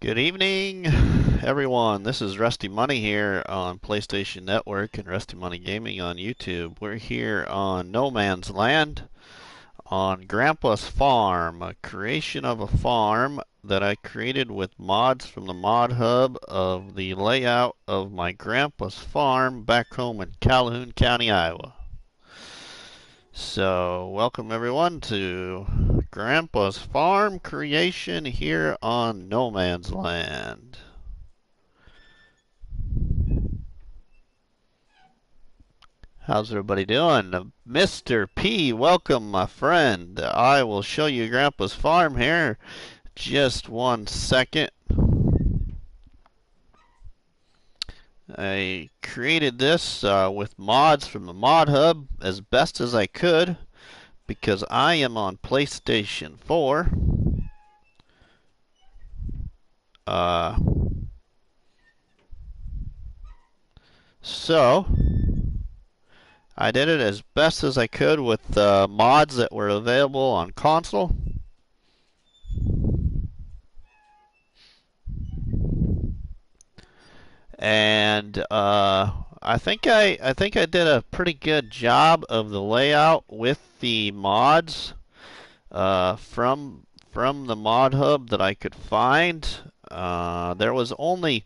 Good evening, everyone. This is RustyMoney here on PlayStation Network and RustyMoney Gaming on YouTube. We're here on No Man's Land on Grandpa's Farm, a creation of a farm that I created with mods from the mod hub of the layout of my grandpa's farm back home in Calhoun County, Iowa. So, welcome everyone to Grandpa's Farm creation here on No Man's Land. How's everybody doing? Mr. P, welcome my friend. I will show you Grandpa's Farm here. Just 1 second. I created this with mods from the mod hub as best as I could because I am on PlayStation 4. So I did it as best as I could with mods that were available on console. And I think I did a pretty good job of the layout with the mods from the mod hub that I could find. There was only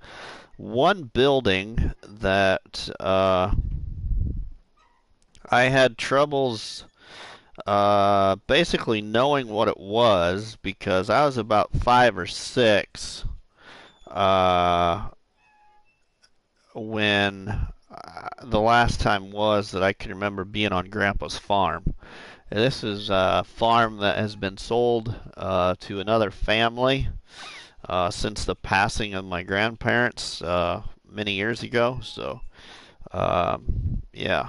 one building that I had troubles basically knowing what it was because I was about 5 or 6 when the last time was that I can remember being on Grandpa's farm. This is a farm that has been sold to another family since the passing of my grandparents many years ago. So, yeah.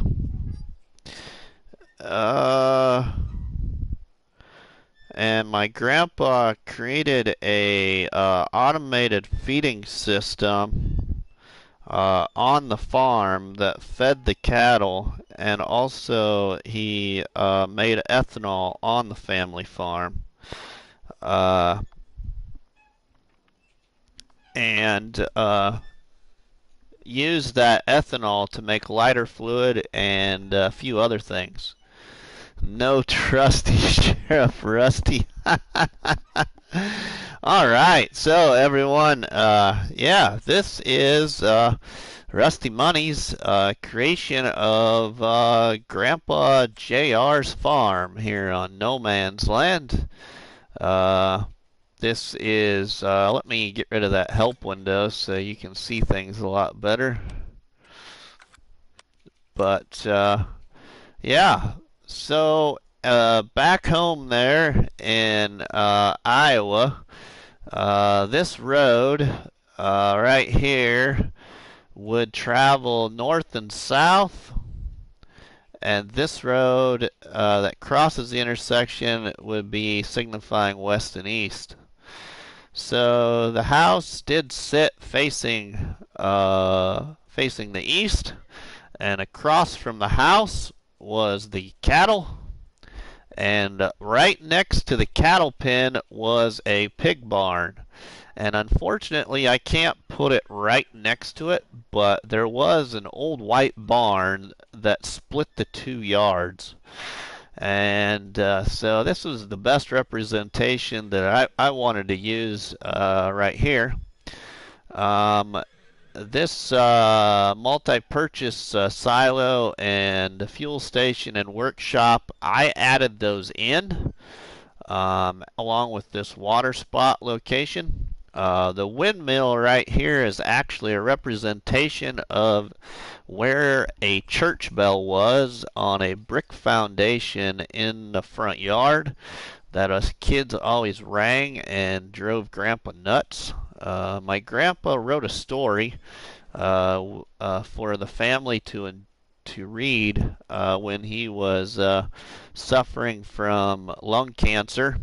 And my grandpa created a automated feeding system on the farm that fed the cattle, and also he made ethanol on the family farm. And used that ethanol to make lighter fluid and a few other things. No trusty Sheriff Rusty. All right, so everyone, yeah, this is Rusty Money's creation of Grandpa JR's farm here on No Man's Land. This is, let me get rid of that help window so you can see things a lot better. But, yeah, so back home there in Iowa, this road right here would travel north and south, and this road that crosses the intersection would be signifying west and east. So the house did sit facing the east, and across from the house was the cattle, and right next to the cattle pen was a pig barn. And unfortunately I can't put it right next to it, but there was an old white barn that split the 2 yards. And so this was the best representation that I wanted to use right here. This multi-purchase silo and fuel station and workshop, I added those in along with this water spot location. The windmill right here is actually a representation of where a church bell was on a brick foundation in the front yard that us kids always rang and drove Grandpa nuts. My grandpa wrote a story for the family to read when he was suffering from lung cancer,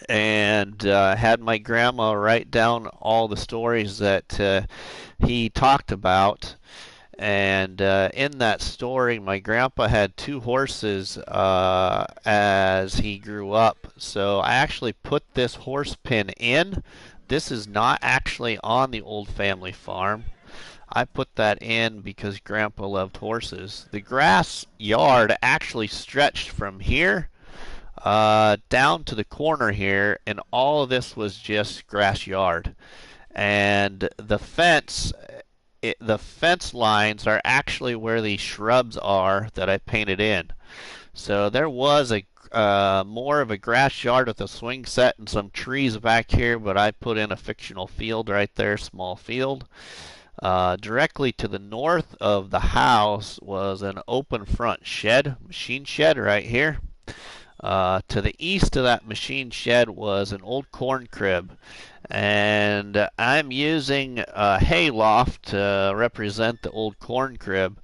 and had my grandma write down all the stories that he talked about. And in that story, my grandpa had 2 horses as he grew up. So I actually put this horse pen in this is not actually on the old family farm. I put that in because Grandpa loved horses. The grass yard actually stretched from here down to the corner here, and all of this was just grass yard. And the fence lines are actually where the shrubs are that I painted in. So there was a more of a grass yard with a swing set and some trees back here, but I put in a fictional field right there, small field. Directly to the north of the house was an open front shed, machine shed right here. To the east of that machine shed was an old corn crib, and I'm using a hay loft to represent the old corn crib.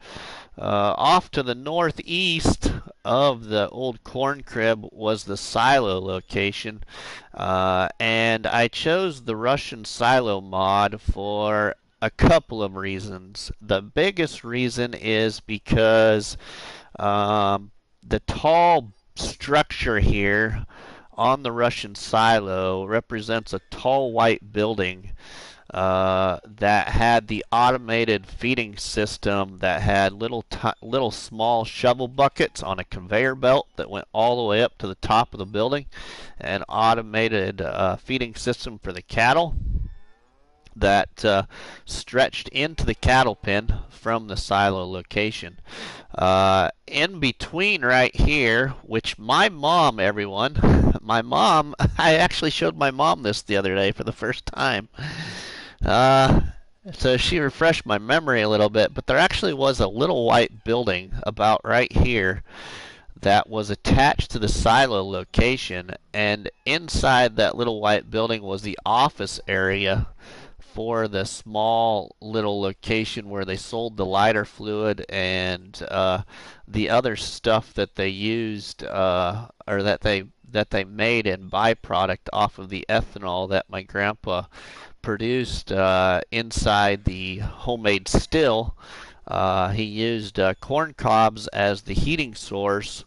Off to the northeast of the old corn crib was the silo location, and I chose the Russian silo mod for a couple of reasons. The biggest reason is because the tall structure here on the Russian silo represents a tall white building that had the automated feeding system that had little small shovel buckets on a conveyor belt that went all the way up to the top of the building, an automated feeding system for the cattle that stretched into the cattle pen from the silo location. In between right here, which my mom, everyone, my mom, I actually showed my mom this the other day for the first time. So she refreshed my memory a little bit, but there actually was a little white building about right here that was attached to the silo location, and inside that little white building was the office area for the small little location where they sold the lighter fluid and the other stuff that they used or that they made in byproduct off of the ethanol that my grandpa produced inside the homemade still. He used corn cobs as the heating source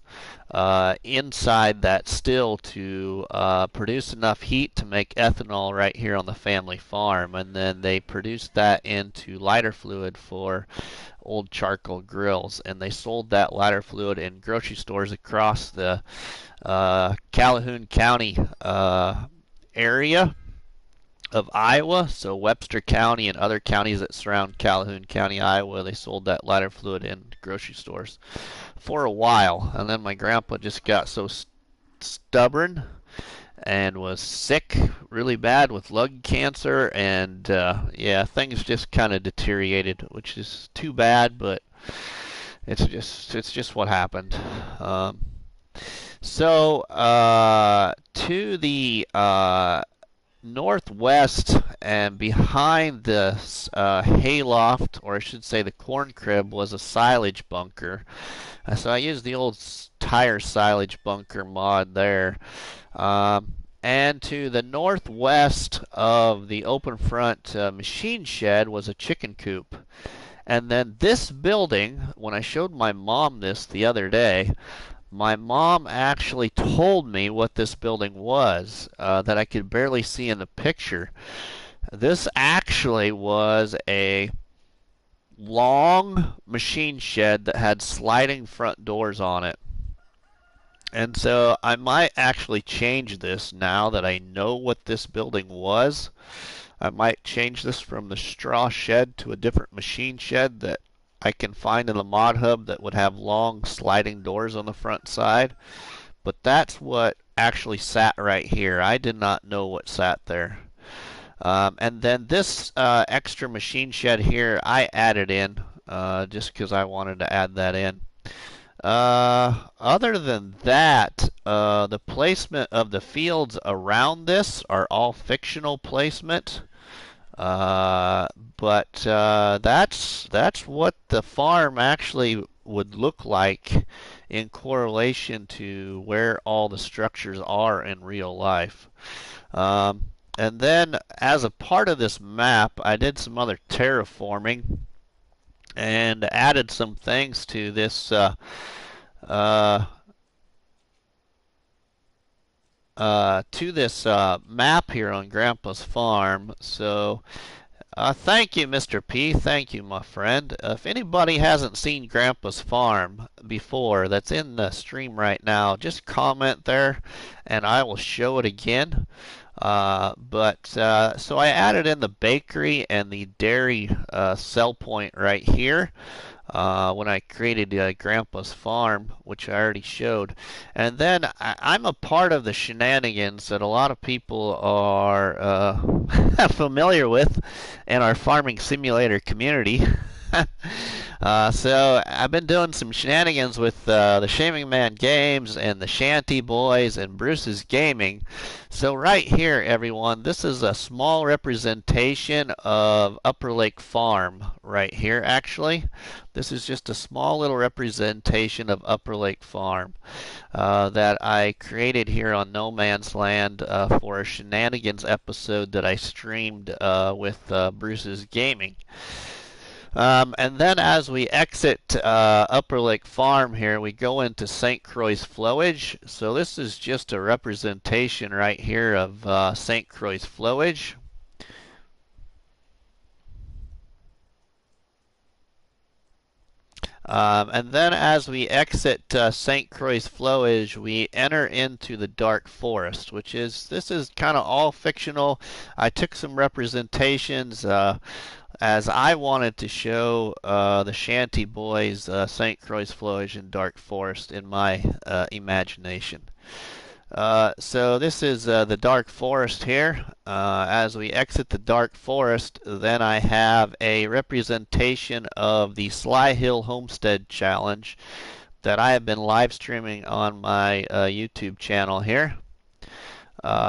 inside that still to produce enough heat to make ethanol right here on the family farm, and then they produced that into lighter fluid for old charcoal grills, and they sold that lighter fluid in grocery stores across the Calhoun County area of Iowa. So Webster County and other counties that surround Calhoun County, Iowa, they sold that lighter fluid in grocery stores for a while. And then my grandpa just got so stubborn and was sick really bad with lung cancer, and yeah, things just kind of deteriorated, which is too bad, but it's just what happened. To the northwest and behind the hayloft, or I should say the corn crib, was a silage bunker. So I used the old tire silage bunker mod there. And to the northwest of the open front machine shed was a chicken coop. And then this building, when I showed my mom this the other day, my mom actually told me what this building was that I could barely see in the picture. This actually was a long machine shed that had sliding front doors on it. And so I might actually change this now that I know what this building was. I might change this from the straw shed to a different machine shed that I can find in the mod hub that would have long sliding doors on the front side. But that's what actually sat right here. I did not know what sat there. And then this extra machine shed here I added in just because I wanted to add that in. Other than that, the placement of the fields around this are all fictional placement. But that's what the farm actually would look like in correlation to where all the structures are in real life. And then as a part of this map, I did some other terraforming and added some things to this to this map here on Grandpa's farm. So thank you, Mr. P. Thank you, my friend. If anybody hasn't seen Grandpa's farm before that's in the stream right now, just comment there and I will show it again. So I added in the bakery and the dairy sell point right here when I created Grandpa's farm, which I already showed. And then I'm a part of the shenanigans that a lot of people are familiar with in our farming simulator community. So I've been doing some shenanigans with the Shaming Man Games and the Shanty Boys and Bruce's Gaming. So right here, everyone, this is a small representation of Upper Lake Farm right here, actually. This is just a small little representation of Upper Lake Farm that I created here on No Man's Land for a shenanigans episode that I streamed with Bruce's Gaming. And then as we exit Upper Lake Farm here, we go into St. Croix's flowage. So this is just a representation right here of St. Croix's flowage. And then as we exit St. Croix's flowage, we enter into the dark forest, this is kind of all fictional. I took some representations as I wanted to show the Shanty Boys, St. Croix's flowage and dark forest in my imagination. So this is the dark forest here. As we exit the dark forest, then I have a representation of the Sly Hill Homestead Challenge that I have been live streaming on my YouTube channel here.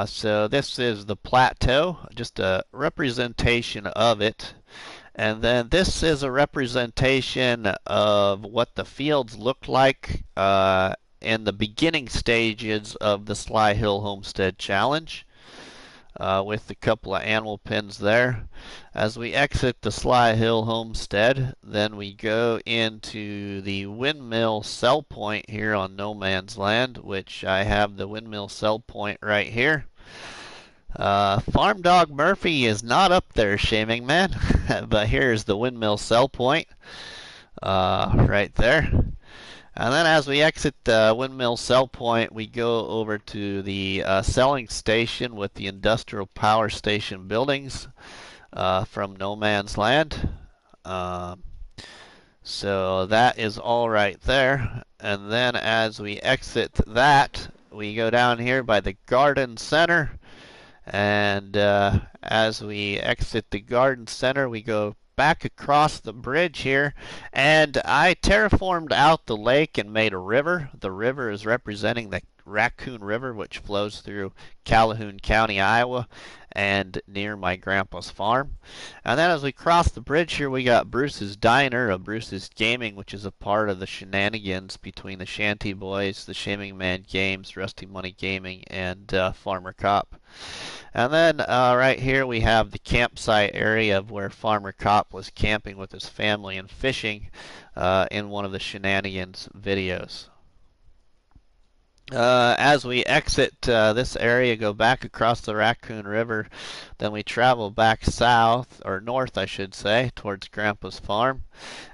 So this is the plateau, just a representation of it. And then this is a representation of what the fields look like in the beginning stages of the Sly Hill Homestead Challenge, with a couple of animal pens there. As we exit the Sly Hill Homestead, then we go into the windmill sell point here on No Man's Land, which I have the windmill sell point right here. Farm Dog Murphy is not up there, Shaming Man, but here's the windmill sell point right there. And then as we exit the windmill sell point, we go over to the selling station with the industrial power station buildings from No Man's Land. So that is all right there. And then as we exit that, we go down here by the garden center. And as we exit the garden center, we go back across the bridge here, and I terraformed out the lake and made a river. The river is representing the Raccoon River, which flows through Calhoun County, Iowa, and near my grandpa's farm. And then as we cross the bridge here, we got Bruce's Diner of Bruce's Gaming, which is a part of the shenanigans between the Shanty Boys, the Shaming Man Games, RustyMoney Gaming, and Farmer Cop. And then right here we have the campsite area of where Farmer Cop was camping with his family and fishing in one of the shenanigans videos. As we exit this area, go back across the Raccoon River, then we travel back south, or north I should say, towards Grandpa's farm,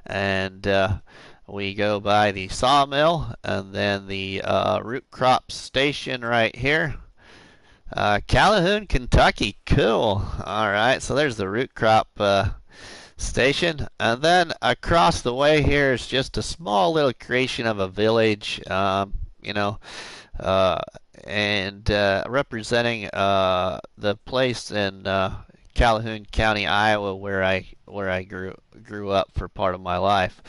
and we go by the sawmill, and then the root crop station right here. Calhoun, Kentucky, cool. Alright, so there's the root crop station, and then across the way here is just a small little creation of a village, and representing the place in Calhoun County, Iowa, where I grew up for part of my life.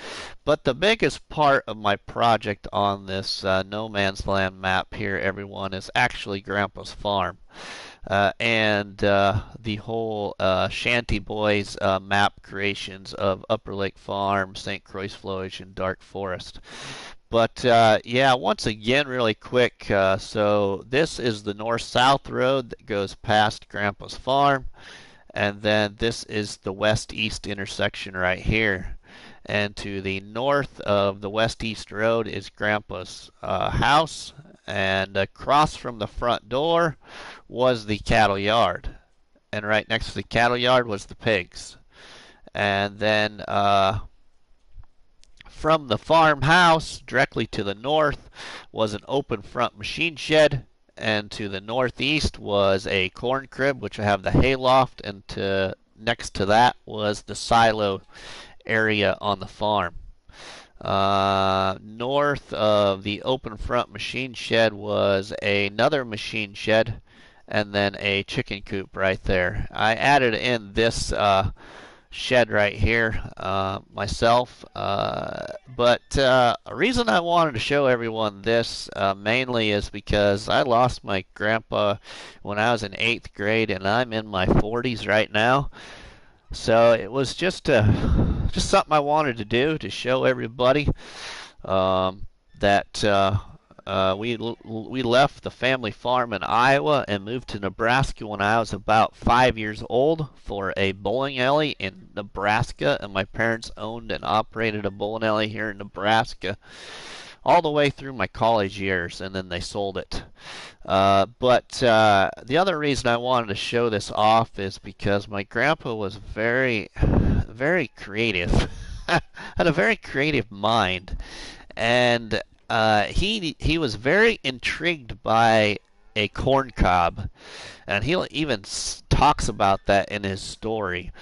But the biggest part of my project on this No Man's Land map here, everyone, is actually Grandpa's farm. And the whole Shanty Boys map creations of Upper Lake Farm, St. Croix's Flowage, and Dark Forest. But yeah, once again, really quick, so this is the north-south road that goes past Grandpa's farm, and then this is the west-east intersection right here. And to the north of the west-east road is Grandpa's house, and across from the front door was the cattle yard, and right next to the cattle yard was the pigs. And then from the farmhouse directly to the north was an open front machine shed, and to the northeast was a corn crib, which I have the hayloft, and next to that was the silo area on the farm. North of the open front machine shed was another machine shed, and then a chicken coop right there. I added in this shed right here myself, but a reason I wanted to show everyone this mainly is because I lost my grandpa when I was in 8th grade, and I'm in my 40s right now. So it was just something I wanted to do to show everybody that we left the family farm in Iowa and moved to Nebraska when I was about 5 years old for a bowling alley in Nebraska, and my parents owned and operated a bowling alley here in Nebraska all the way through my college years, and then they sold it. But the other reason I wanted to show this off is because my grandpa was very, very creative, had a very creative mind, and he was very intrigued by a corn cob, and he even talks about that in his story,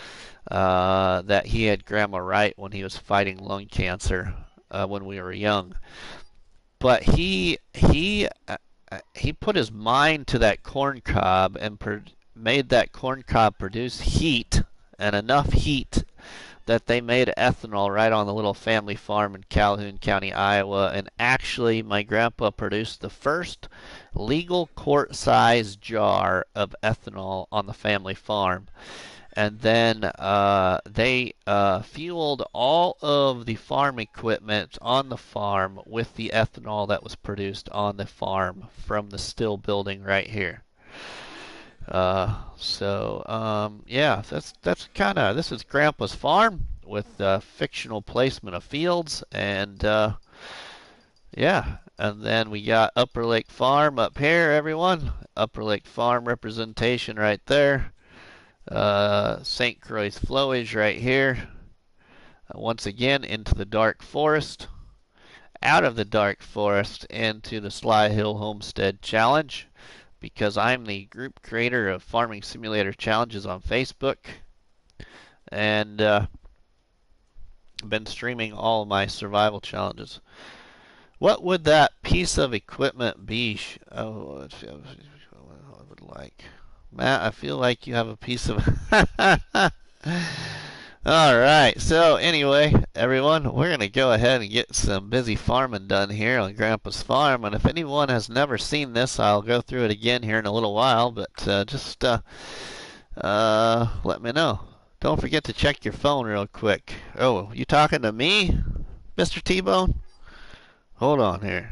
that he had Grandma Wright when he was fighting lung cancer when we were young. But he put his mind to that corn cob and made that corn cob produce heat, and enough heat that they made ethanol right on the little family farm in Calhoun County, Iowa. And actually, my grandpa produced the first legal quart-size jar of ethanol on the family farm. And then they fueled all of the farm equipment on the farm with the ethanol that was produced on the farm from the still building right here. Yeah, that's kind of, this is Grandpa's farm with fictional placement of fields, and yeah, and then we got Upper Lake Farm up here, everyone. Upper Lake Farm representation right there. St. Croix flowage right here. Once again into the dark forest. Out of the dark forest into the Sly Hill Homestead Challenge, because I'm the group creator of Farming Simulator Challenges on Facebook, and been streaming all of my survival challenges. What would that piece of equipment be? Oh, I would like. Matt, I feel like you have a piece of. Alright, so anyway, everyone, we're going to go ahead and get some busy farming done here on Grandpa's farm. And if anyone has never seen this, I'll go through it again here in a little while. But just let me know. Don't forget to check your phone real quick. Oh, you talking to me, Mr. T-Bone? Hold on here.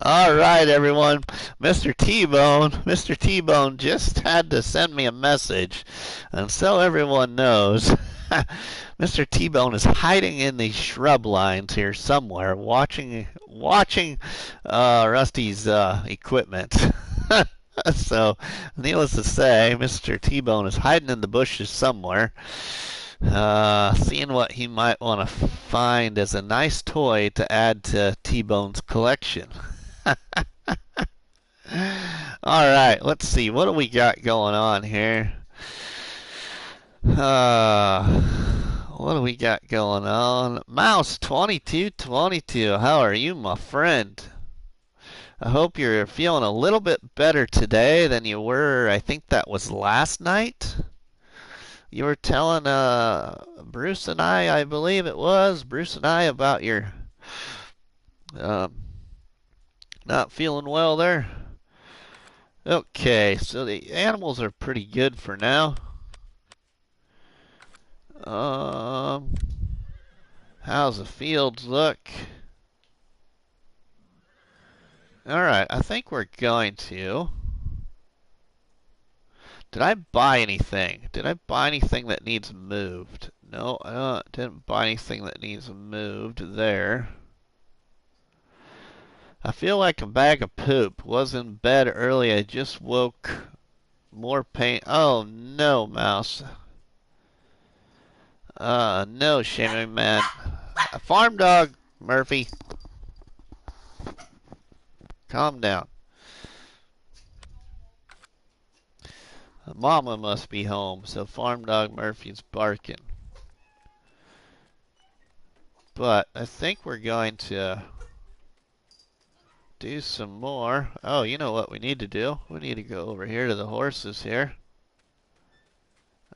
All right, everyone. Mr. T-Bone just had to send me a message, and so everyone knows, Mr. T-Bone is hiding in the shrub lines here somewhere, watching Rusty's equipment. So, needless to say, Mr. T-Bone is hiding in the bushes somewhere, seeing what he might want to find as a nice toy to add to T-Bone's collection. Alright, let's see. What do we got going on here? What do we got going on? Mouse2222, how are you, my friend? I hope you're feeling a little bit better today than you were, I think that was last night. You were telling Bruce and I believe it was, Bruce and I, about your not feeling well there. Okay, so the animals are pretty good for now. How's the fields look? Alright, I think we're going to Did I buy anything? Did I buy anything that needs moved? No, I didn't buy anything that needs moved there. I feel like a bag of poop. Was in bed early. I just woke. More pain. Oh no, mouse. No, shaming man. A farm dog, Murphy. Calm down. Mama must be home, so farm dog Murphy's barking. But I think we're going to do some more. Oh, you know what we need to do? We need to go over here to the horses here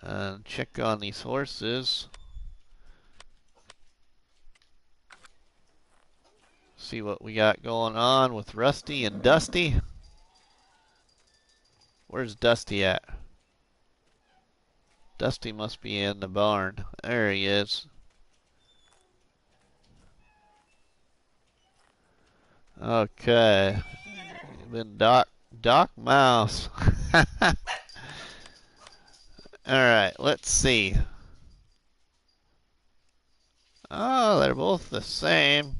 and check on these horses. See what we got going on with Rusty and Dusty. Where's Dusty at? Dusty must be in the barn. There he is. Okay. Been Doc Mouse. Alright, let's see. Oh, they're both the same.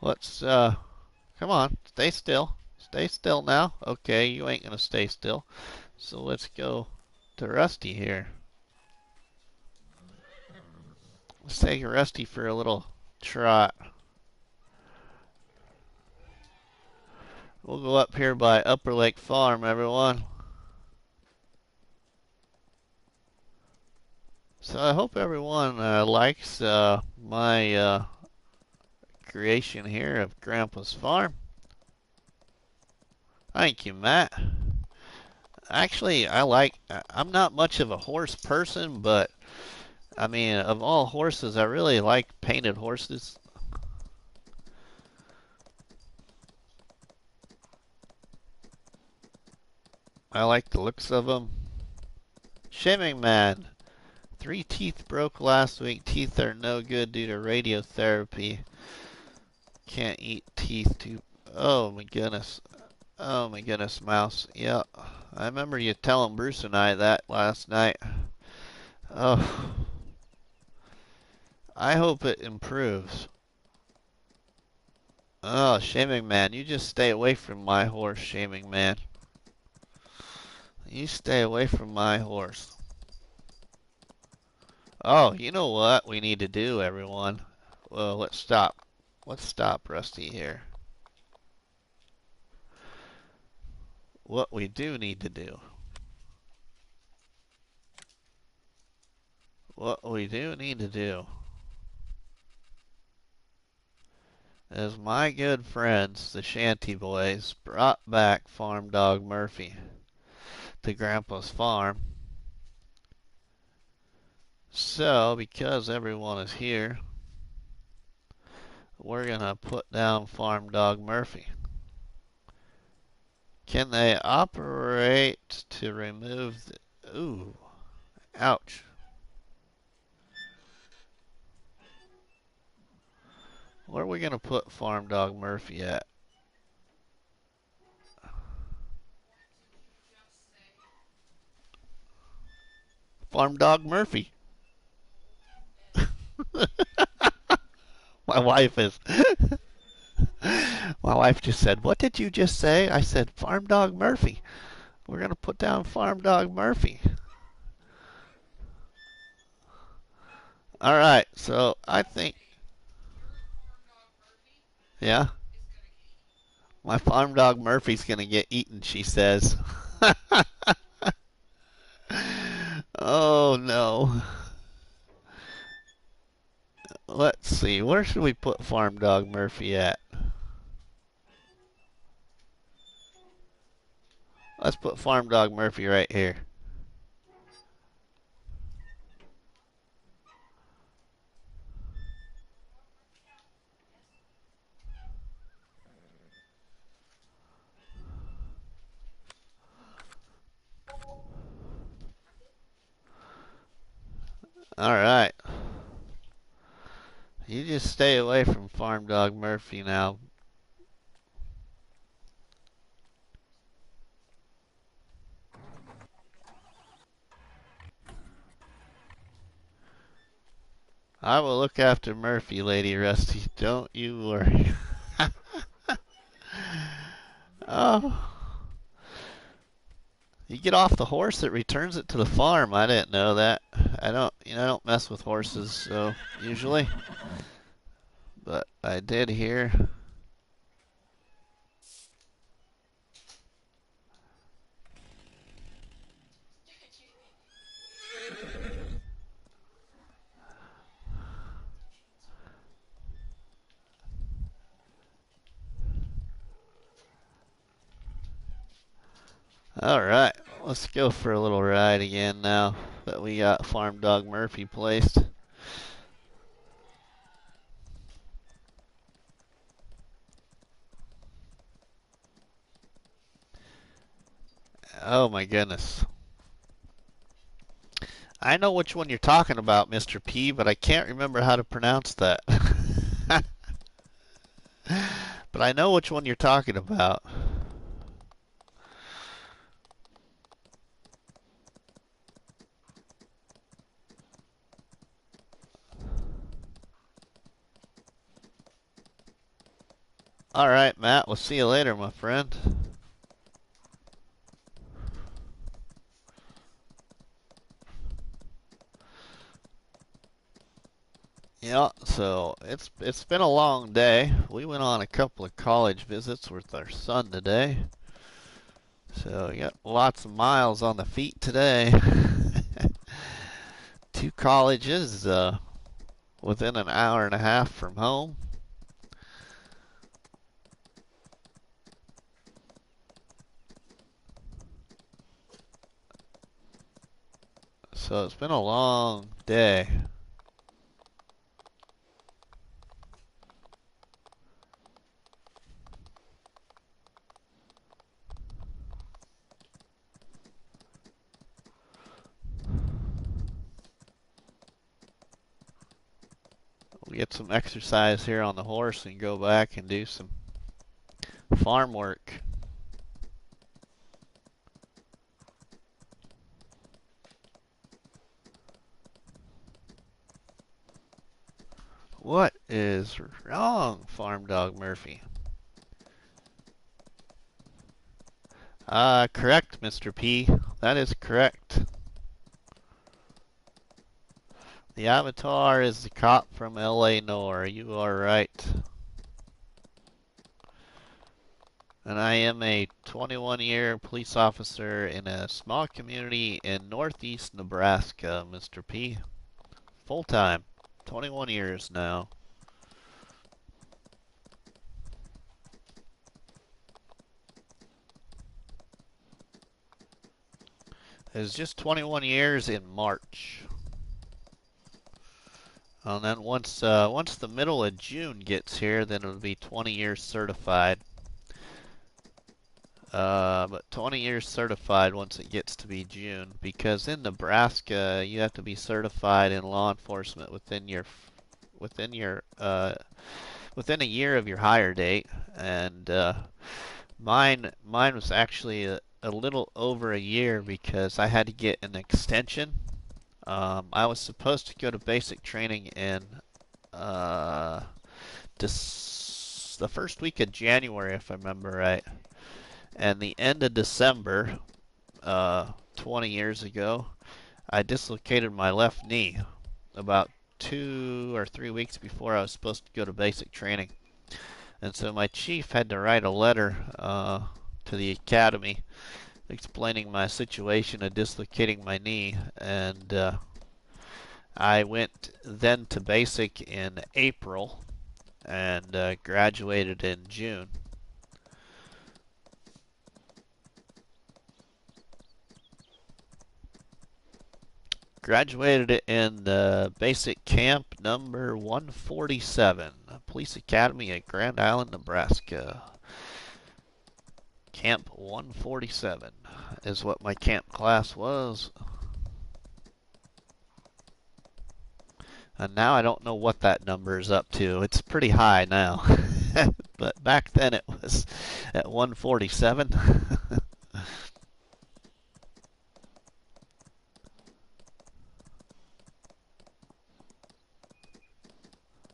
Let's, come on, stay still. Stay still now. Okay, you ain't gonna stay still. So let's go to Rusty here. Let's take Rusty for a little trot. We'll go up here by Upper Lake Farm, everyone. So I hope everyone likes my creation here of Grandpa's farm. Thank you, Matt. Actually, I'm not much of a horse person, but I mean, of all horses, I really like painted horses. I like the looks of them. Shaming man. 3 teeth broke last week. Teeth are no good due to radiotherapy. Can't eat teeth too. Oh my goodness. Oh my goodness, Mouse. Yeah, I remember you telling Bruce and I that last night. Oh, I hope it improves. Oh, shaming man, you just stay away from my horse, shaming man. You stay away from my horse. Oh, you know what we need to do, everyone? Well, let's stop. Let's stop Rusty here. What we do need to do. What we do need to do is my good friends, the Shanty Boys, brought back Farm Dog Murphy to Grandpa's farm. So, because everyone is here, we're going to put down Farm Dog Murphy. Can they operate to remove the... Ooh, ouch. Where are we going to put Farm Dog Murphy at? Farm Dog Murphy. My wife is... My wife just said, "What did you just say?" I said, "Farm Dog Murphy. We're going to put down Farm Dog Murphy." Alright, so I think... Yeah? My Farm Dog Murphy's going to get eaten, she says. Oh, no. Let's see. Where should we put Farm Dog Murphy at? Let's put Farm Dog Murphy right here. Alright. You just stay away from Farm Dog Murphy now. I will look after Murphy, Lady Rusty. Don't you worry. Oh. You get off the horse, it returns it to the farm. I didn't know that. I don't mess with horses, so usually. But I did hear. Alright, let's go for a little ride again now that we got Farm Dog Murphy placed. Oh my goodness. I know which one you're talking about, Mr. P, but I can't remember how to pronounce that. But I know which one you're talking about. Alright, Matt, we'll see you later, my friend. Yeah, so it's been a long day. We went on a couple of college visits with our son today. So we got lots of miles on the feet today. 2 colleges within an hour and a half from home. So it's been a long day. We'll get some exercise here on the horse and go back and do some farm work. What is wrong, Farm Dog Murphy? Correct, Mr. P. That is correct. The avatar is the cop from L.A. Noire. You are right. And I am a 21-year police officer in a small community in northeast Nebraska, Mr. P. Full-time. 21 years now. It was just 21 years in March. And then once the middle of June gets here, then it'll be 20 years certified. But 20 years certified once it gets to be June, because in Nebraska you have to be certified in law enforcement within a year of your hire date, and mine was actually a little over a year because I had to get an extension. I was supposed to go to basic training in the first week of January, if I remember right. And the end of December, 20 years ago, I dislocated my left knee about 2 or 3 weeks before I was supposed to go to basic training. And so my chief had to write a letter to the academy explaining my situation of dislocating my knee. And I went then to basic in April and graduated in June. Graduated in the basic camp number 147, Police Academy at Grand Island, Nebraska. Camp 147 is what my camp class was. And now I don't know what that number is up to. It's pretty high now. But back then it was at 147.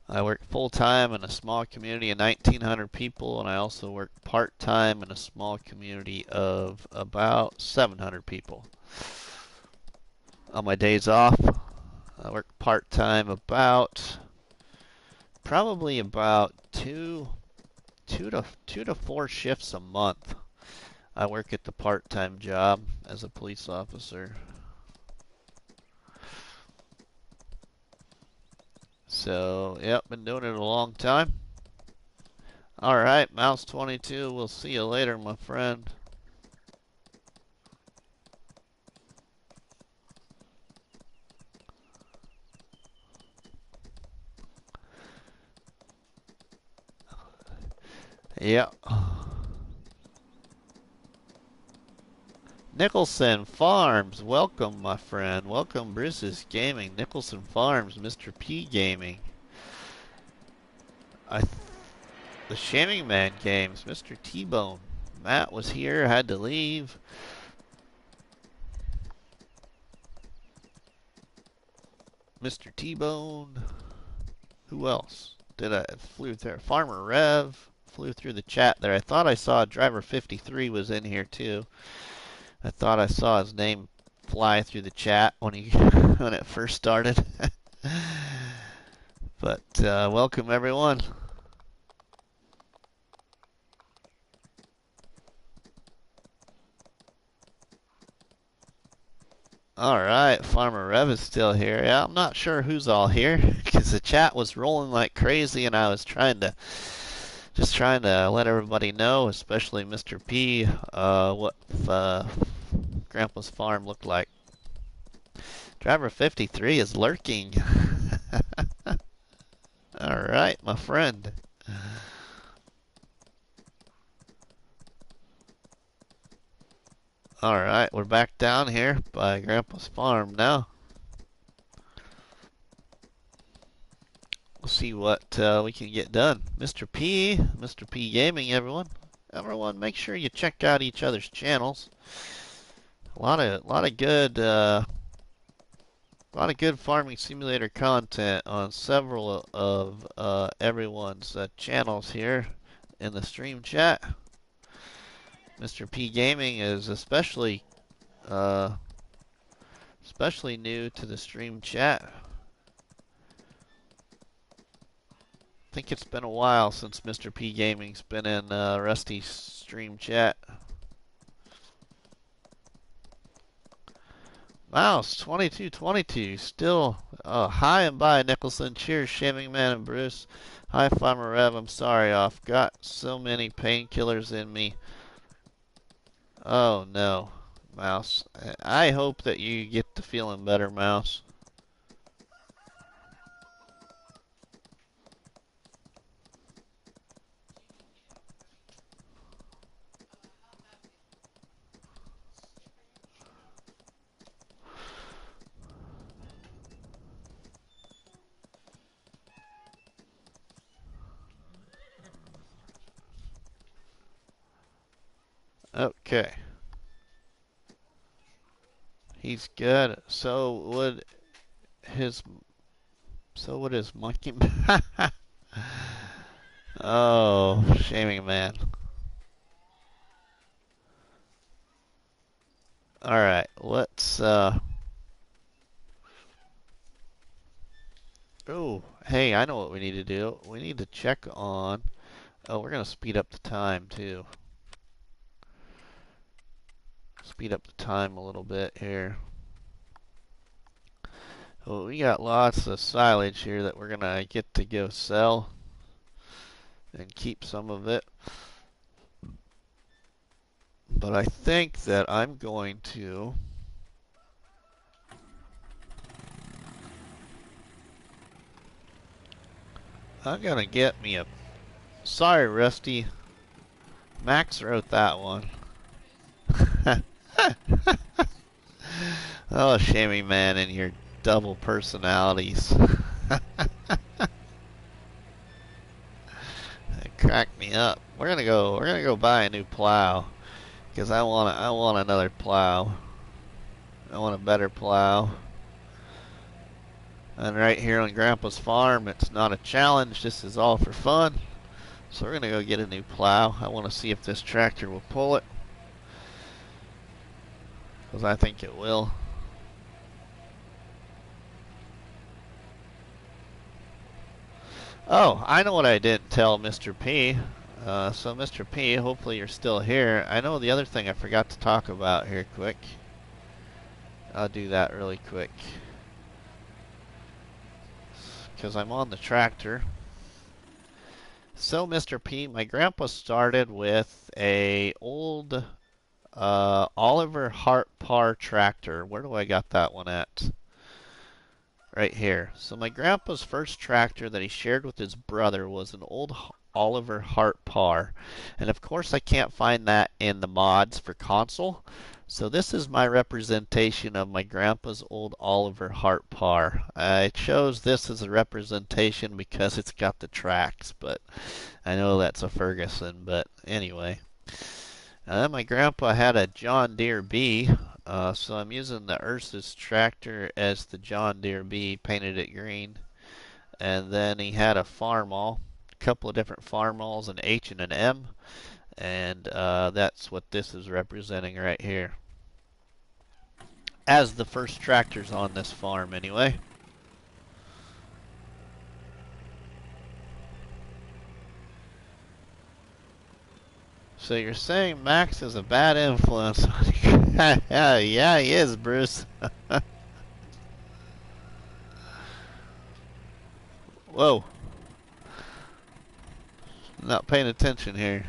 I work full-time in a small community of 1,900 people, and I also work part-time in a small community of about 700 people. On my days off, I work part-time probably about two to four shifts a month. I work at the part-time job as a police officer. So, yep, been doing it a long time. Alright, Mouse 22, we'll see you later, my friend. Yep. Nicholson Farms, welcome, my friend. Welcome, Bruce's Gaming. Nicholson Farms, Mr. P Gaming. The Shaming Man Games, Mr. T-Bone. Matt was here, had to leave. Mr. T-Bone. Who else? Flew through? Farmer Rev flew through the chat there. I thought I saw Driver 53 was in here too. I thought I saw his name fly through the chat when when it first started. But welcome everyone. Alright, Farmer Rev is still here. Yeah, I'm not sure who's all here because the chat was rolling like crazy and I was just trying to let everybody know, especially Mr. P, what Grandpa's farm looked like. Driver 53 is lurking. Alright, my friend. Alright, we're back down here by Grandpa's farm now. We'll see what we can get done. Mr. P Gaming, everyone. Everyone, make sure you check out each other's channels. A lot of good farming simulator content on several of everyone's channels here in the stream chat. Mr. P Gaming is especially new to the stream chat. I think it's been a while since Mr. P Gaming's been in Rusty's stream chat. Mouse 2222 still hi and bye Nicholson. Cheers, Shaming Man and Bruce. Hi, Farmer Rev. I'm sorry, I've got so many painkillers in me. Oh no, Mouse. I hope that you get to feeling better, Mouse. Okay. He's good. So would his monkey. Oh, Shaming Man. Alright, let's oh, hey, I know what we need to do. We need to check on we're gonna speed up the time too. Speed up the time a little bit here. Well, we got lots of silage here that we're gonna get to go sell and keep some of it. But I think that I'm going to get me a sorry Rusty. Max wrote that one. Oh, Shaming Man and your double personalities. crack me up. We're gonna go buy a new plow. Because I want another plow. I want a better plow. And right here on Grandpa's farm, it's not a challenge. This is all for fun. So we're going to go get a new plow. I want to see if this tractor will pull it. Because I think it will. Oh, I know what I didn't tell Mr. P. So Mr. P, hopefully you're still here. I know the other thing I forgot to talk about here quick. I'll do that really quick. Because I'm on the tractor. So Mr. P, my grandpa started with a old Oliver Hart Par tractor. Where do I got that one at? Right here. So my grandpa's first tractor that he shared with his brother was an old Oliver Hart Par. And of course I can't find that in the mods for console. So this is my representation of my grandpa's old Oliver Hart Par. I chose this as a representation because it's got the tracks, but I know that's a Ferguson, but anyway. And then my grandpa had a John Deere B, so I'm using the Ursus tractor as the John Deere B, painted it green. And then he had a Farmall, a couple of different Farmalls, an H and an M, and that's what this is representing right here. As the first tractors on this farm, anyway. So you're saying Max is a bad influence on you? Yeah, he is, Bruce. Whoa. Not paying attention here.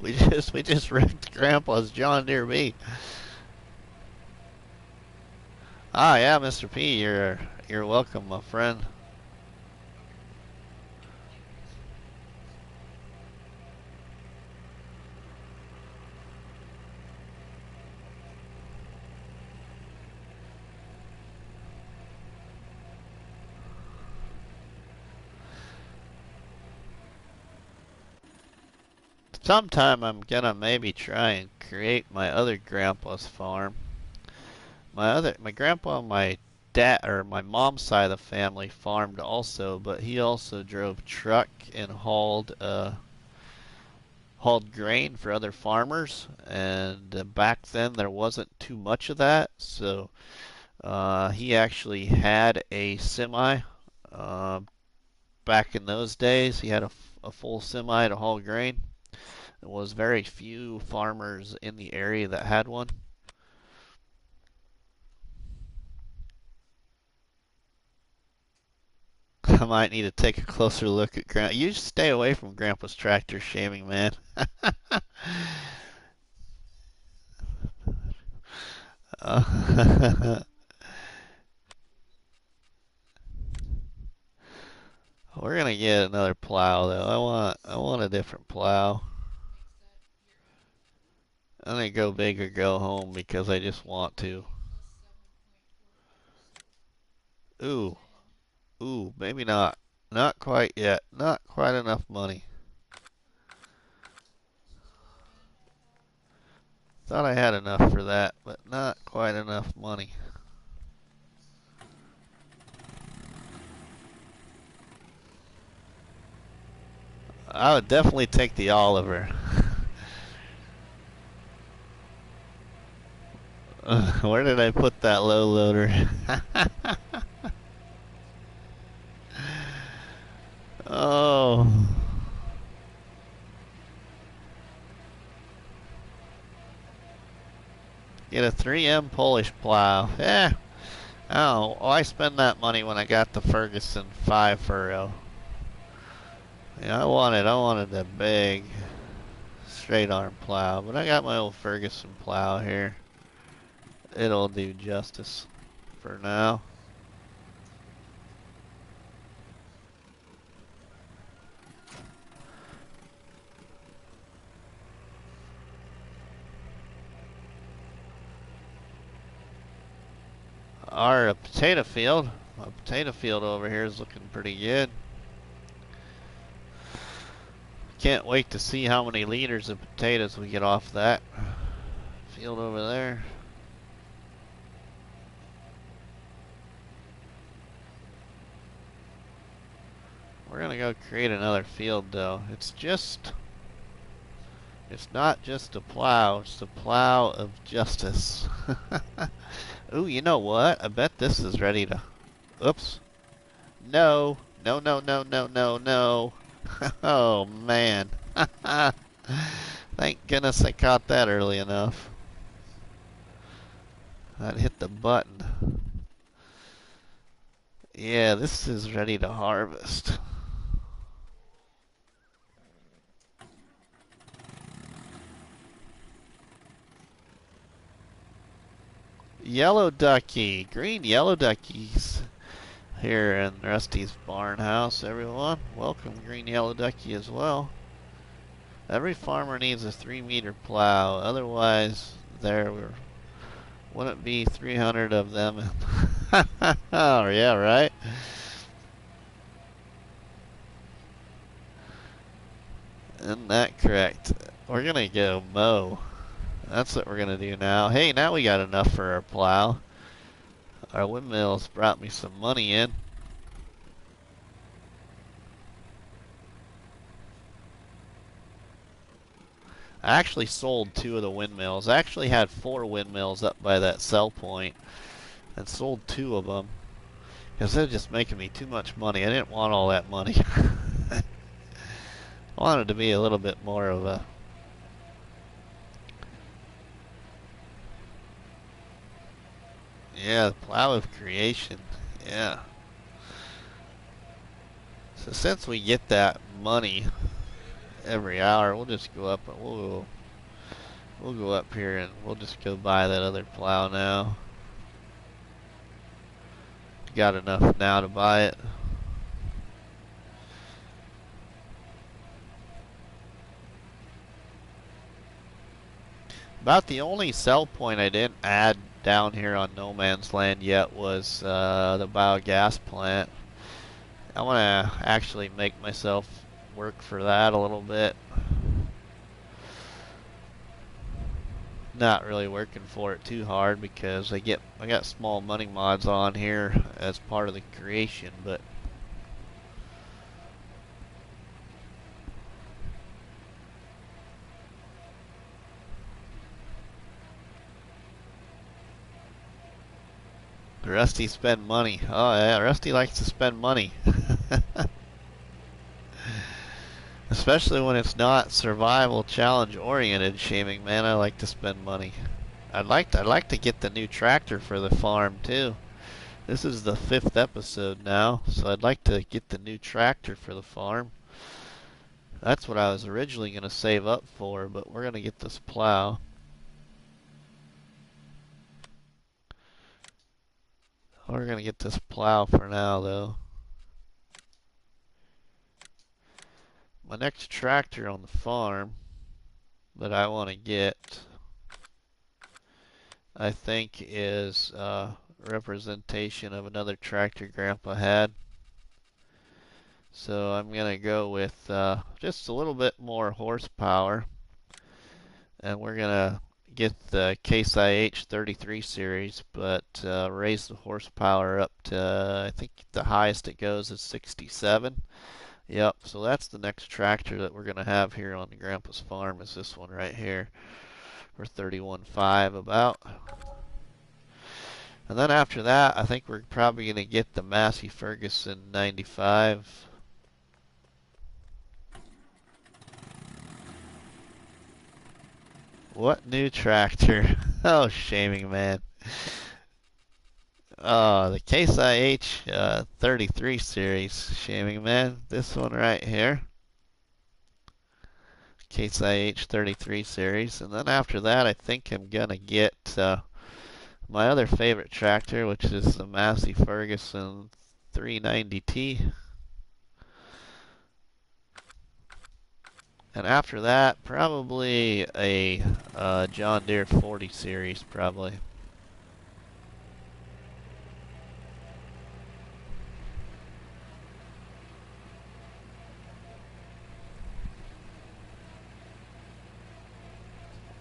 we just wrecked Grandpa's John Deere B. Ah, yeah, Mr. P, you're welcome, my friend. Sometime I'm gonna maybe try and create my other grandpa's farm. My grandpa on my dad or my mom's side of the family farmed also, but he also drove truck and hauled grain for other farmers. And back then there wasn't too much of that, so he actually had a semi. Uh, Back in those days, he had a full semi to haul grain. There was very few farmers in the area that had one. I might need to take a closer look at Grandpa. You just stay away from Grandpa's tractor shaming, man. uh, we're gonna get another plow though. I want a different plow. I'm gonna go big or go home because I just want to. Ooh, ooh, maybe not. Not quite yet. Not quite enough money. Thought I had enough for that, but not quite enough money. I would definitely take the Oliver. Where did I put that low loader? Oh. Get a 3M Polish plow. Yeah. Oh, why spend that money when I got the Ferguson 5 furrow? Yeah, I wanted the big straight arm plow, but I got my old Ferguson plow here. It'll do justice for now. our potato field. A potato field over here is looking pretty good. Can't wait to see how many liters of potatoes we get off that field over there. We're gonna go create another field though. It's not just a plow, it's the plow of justice. Ooh, you know what? I bet this is ready to... Oops. No. No, no, no, no, no, no. Oh, man. Thank goodness I caught that early enough. That hit the button. Yeah, this is ready to harvest. Yellow ducky. Green yellow duckies. Here in Rusty's barn house, everyone. Welcome, green yellow ducky as well. Every farmer needs a 3-meter plow. Otherwise, there wouldn't be 300 of them. Oh, yeah, right? Isn't that correct? We're gonna go mow. That's what we're gonna do now. Hey, now we got enough for our plow. Our windmills brought me some money in. I actually sold 2 of the windmills. I actually had 4 windmills up by that sell point and sold 2 of them because they're just making me too much money. I didn't want all that money. I wanted to be a little bit more of a... Yeah, the plow of creation. Yeah. So since we get that money every hour, we'll just go up and we'll go up here and we'll just go buy that other plow now. Got enough now to buy it. About the only sell point I didn't add down here on No Man's Land yet was the biogas plant. I want to actually make myself work for that a little bit. Not really working for it too hard because I got small money mods on here as part of the creation, but Rusty spend money. Oh yeah, Rusty likes to spend money. Especially when it's not survival challenge oriented, Shaming Man. I like to spend money. I'd like to get the new tractor for the farm too. This is the 5th episode now, so I'd like to get the new tractor for the farm. That's what I was originally going to save up for, but we're going to get this plow. We're going to get this plow for now, though. My next tractor on the farm that I want to get, I think, is representation of another tractor Grandpa had. So I'm going to go with just a little bit more horsepower. And we're going to get the Case IH 33 series, but raise the horsepower up to, I think the highest it goes is 67. Yep, so that's the next tractor that we're going to have here on the Grandpa's farm is this one right here for 31.5 about. And then after that, I think we're probably going to get the Massey Ferguson 95. What new tractor? Oh, Shaming Man. The Case IH 33 series, Shaming Man. This one right here. Case IH 33 series. And then after that, I think I'm going to get my other favorite tractor, which is the Massey Ferguson 390T. And after that, probably a John Deere 40 series, probably.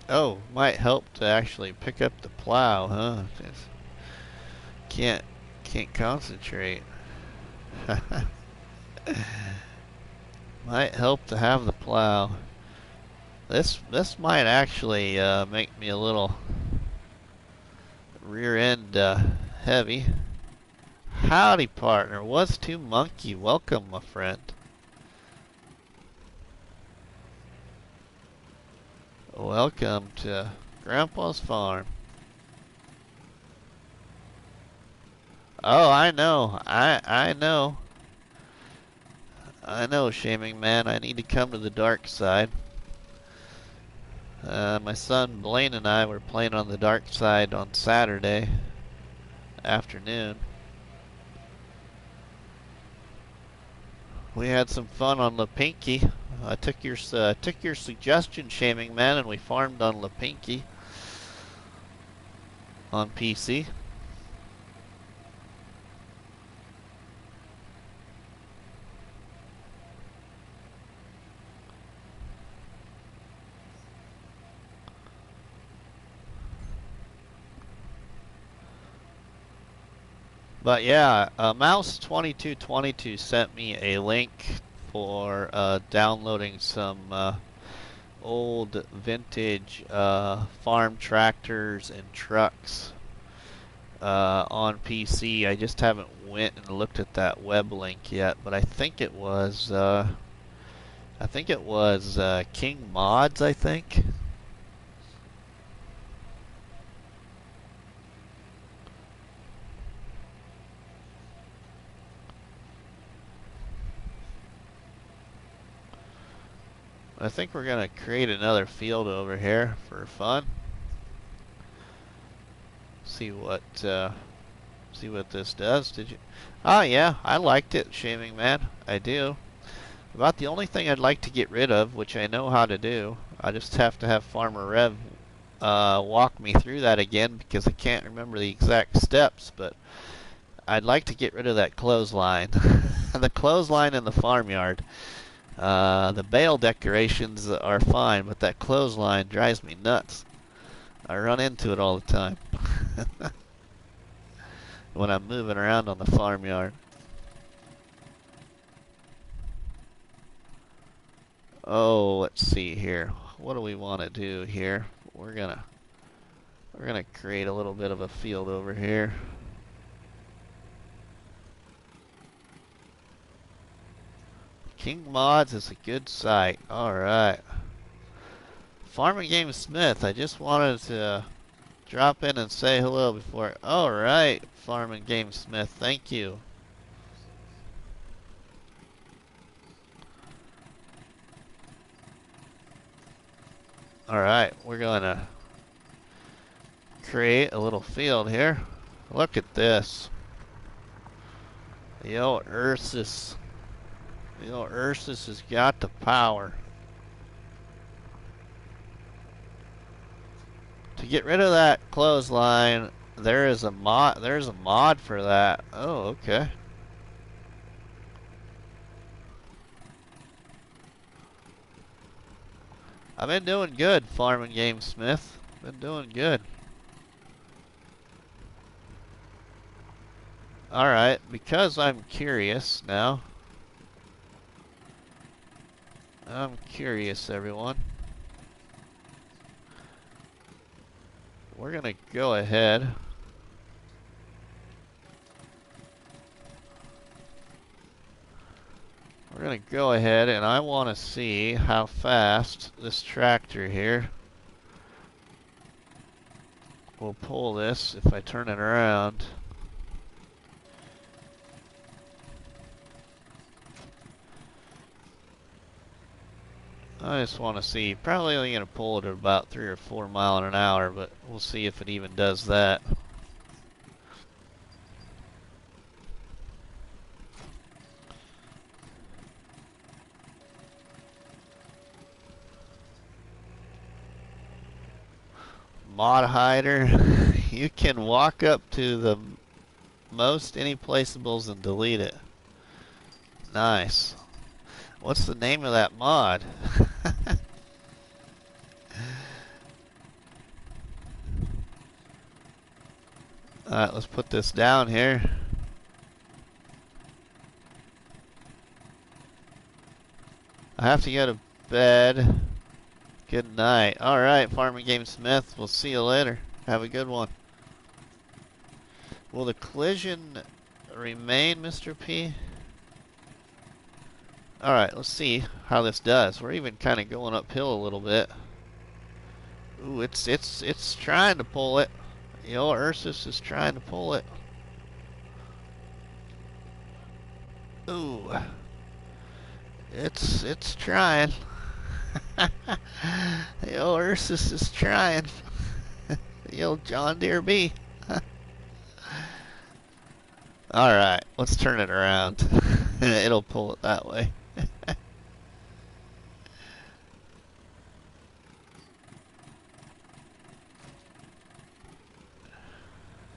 Oh, might help to actually pick up the plow, huh? Just can't can't concentrate. Might help to have the plow. This might actually make me a little rear end heavy. Howdy, partner. What's to monkey? Welcome, my friend. Welcome to Grandpa's farm. Oh, I know. I know. I know, shaming man. I need to come to the dark side. My son Blaine and I were playing on the dark side on Saturday afternoon. We had some fun on La Pinky. I took your suggestion, shaming man, and we farmed on La Pinky on PC. But yeah, Mouse2222 sent me a link for downloading some old vintage farm tractors and trucks on PC. I just haven't went and looked at that web link yet, but I think it was King Mods, I think. I think we're gonna create another field over here for fun. See what this does. Did you? Oh yeah, I liked it, shaming man. I do. About the only thing I'd like to get rid of, which I know how to do. I just have to have Farmer Rev walk me through that again because I can't remember the exact steps. But I'd like to get rid of that clothesline, the clothesline in the farmyard. The bale decorations are fine, but that clothesline drives me nuts. I run into it all the time when I'm moving around on the farmyard. Oh, let's see here. What do we want to do here? We're gonna create a little bit of a field over here. King Mods is a good site. Alright. Farming Game Smith, I just wanted to drop in and say hello before. Alright, Farming Game Smith, thank you. Alright, we're gonna create a little field here. Look at this. The old Ursus. The old Ursus has got the power. To get rid of that clothesline, there's a mod for that. Oh, okay. I've been doing good, Farming Game Smith. Been doing good. Alright, because I'm curious now. I'm curious, everyone. We're gonna go ahead. We're gonna go ahead and I want to see how fast this tractor here will pull this if I turn it around. I just want to see. Probably only going to pull it at about 3 or 4 miles an hour, but we'll see if it even does that. Mod hider. You can walk up to the most any placeables and delete it. Nice. What's the name of that mod? Alright, let's put this down here. I have to go to bed. Good night. Alright, Farming Game Smith. We'll see you later. Have a good one. Will the collision remain, Mr. P? Alright, let's see how this does. We're even kind of going uphill a little bit. Ooh, it's trying to pull it. Yo, Ursus is trying to pull it. Ooh. It's trying. Yo, Ursus is trying. The old John Deere B. Alright, let's turn it around. It'll pull it that way.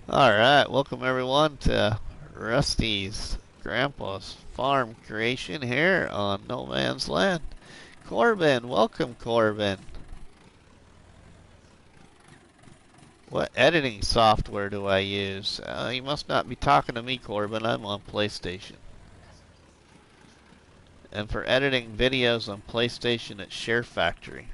Alright, welcome everyone to Rusty's Grandpa's Farm Creation here on No Man's Land. Corbin, welcome Corbin. What editing software do I use? You must not be talking to me, Corbin. I'm on PlayStation. And for editing videos on PlayStation, it's Share Factory.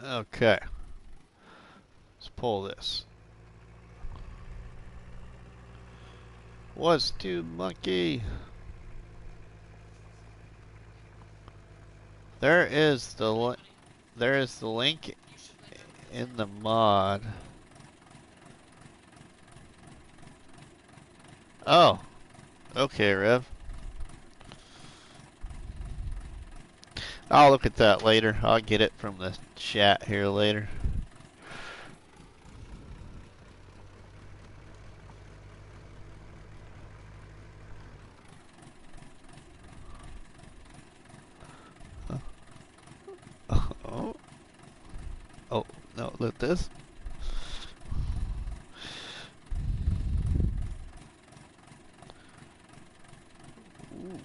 Okay. Let's pull this. What's to monkey? There is the link in the mod. Oh, okay, Rev. I'll look at that later. I'll get it from the chat here later. Oh, oh no! Look this. Ooh.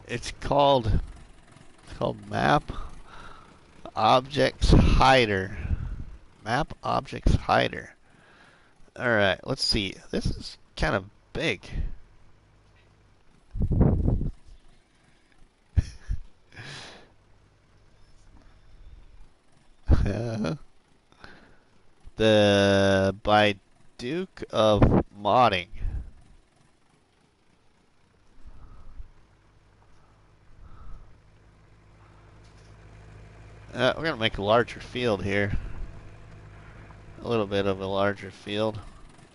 It's called Map Objects Hider. Map Objects Hider. Alright, let's see. This is kind of big. The by Duke of Modding. We're going to make a larger field here. A little bit of a larger field.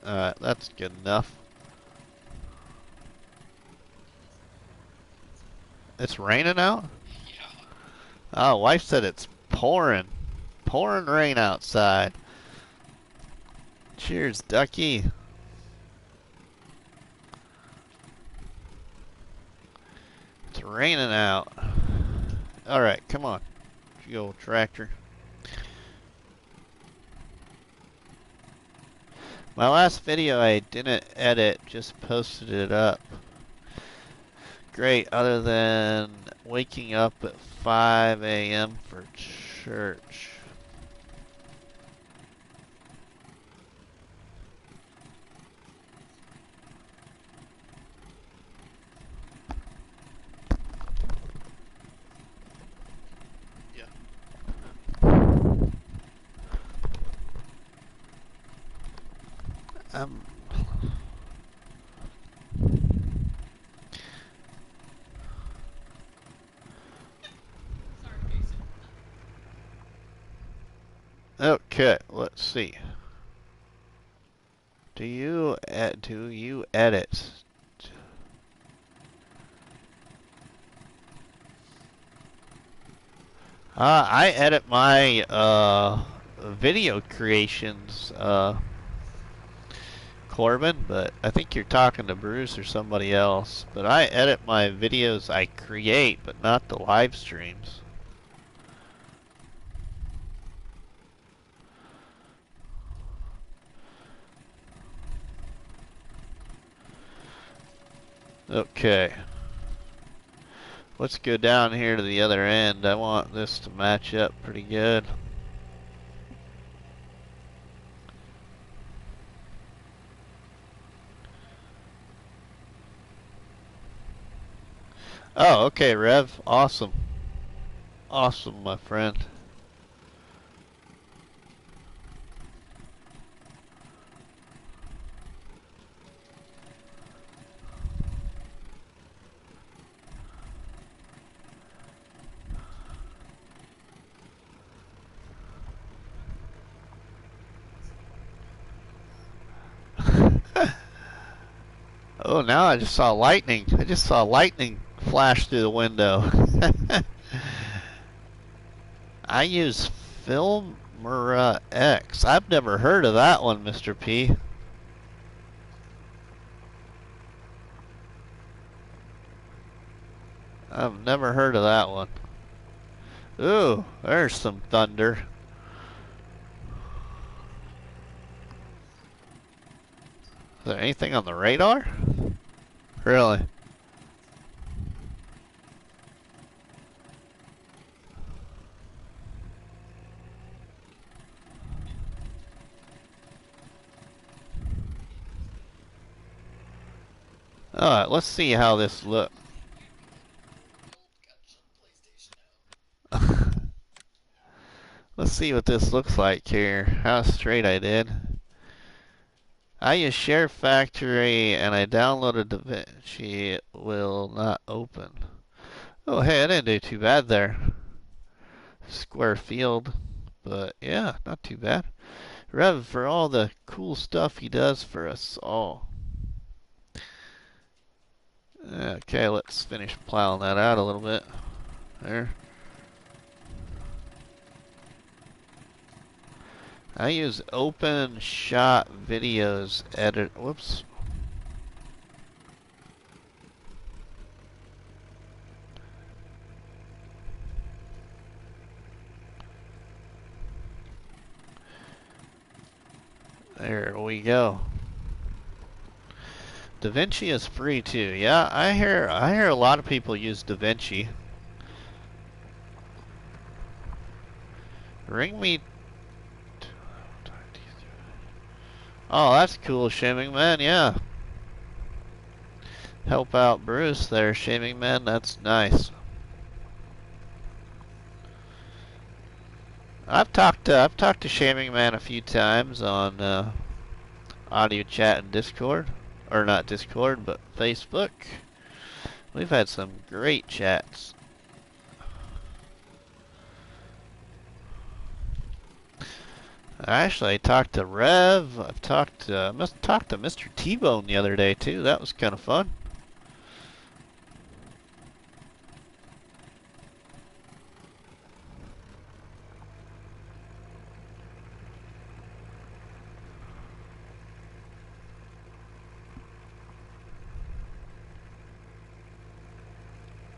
Alright, that's good enough. It's raining out? Yeah. Oh, wife said it's pouring. Pouring rain outside. Cheers, ducky. It's raining out. Alright, come on. You old tractor. My last video I didn't edit, just posted it up. Great, other than waking up at 5 a.m. for church. Um, okay, let's see. Do you edit? I edit my video creations, Corbin, but I think you're talking to Bruce or somebody else. But I edit my videos I create, but not the live streams. Okay. Let's go down here to the other end. I want this to match up pretty good. Oh, okay, Rev. Awesome. Awesome, my friend. Oh, now I just saw lightning. I just saw lightning flash through the window. I use Filmora X. I've never heard of that one, Mr. P. I've never heard of that one. Ooh, there's some thunder. Is there anything on the radar? Really? Alright, let's see how this looks. Let's see what this looks like here. How straight I did. I use Share Factory and I downloaded DaVinci. It will not open. Oh, hey, I didn't do too bad there. Square field. But yeah, not too bad. Rev for all the cool stuff he does for us all. Okay, let's finish plowing that out a little bit. There. I use Open Shot Videos Edit. Whoops. There we go. DaVinci is free too. Yeah, I hear a lot of people use DaVinci. Ring me. Oh, that's cool, Shaming Man. Yeah. Help out Bruce there, Shaming Man. That's nice. I've talked to Shaming Man a few times on audio chat and Discord, or not Discord, but Facebook. We've had some great chats. Actually, I talked to Rev. I talked to Mr. T-Bone the other day too. That was kind of fun.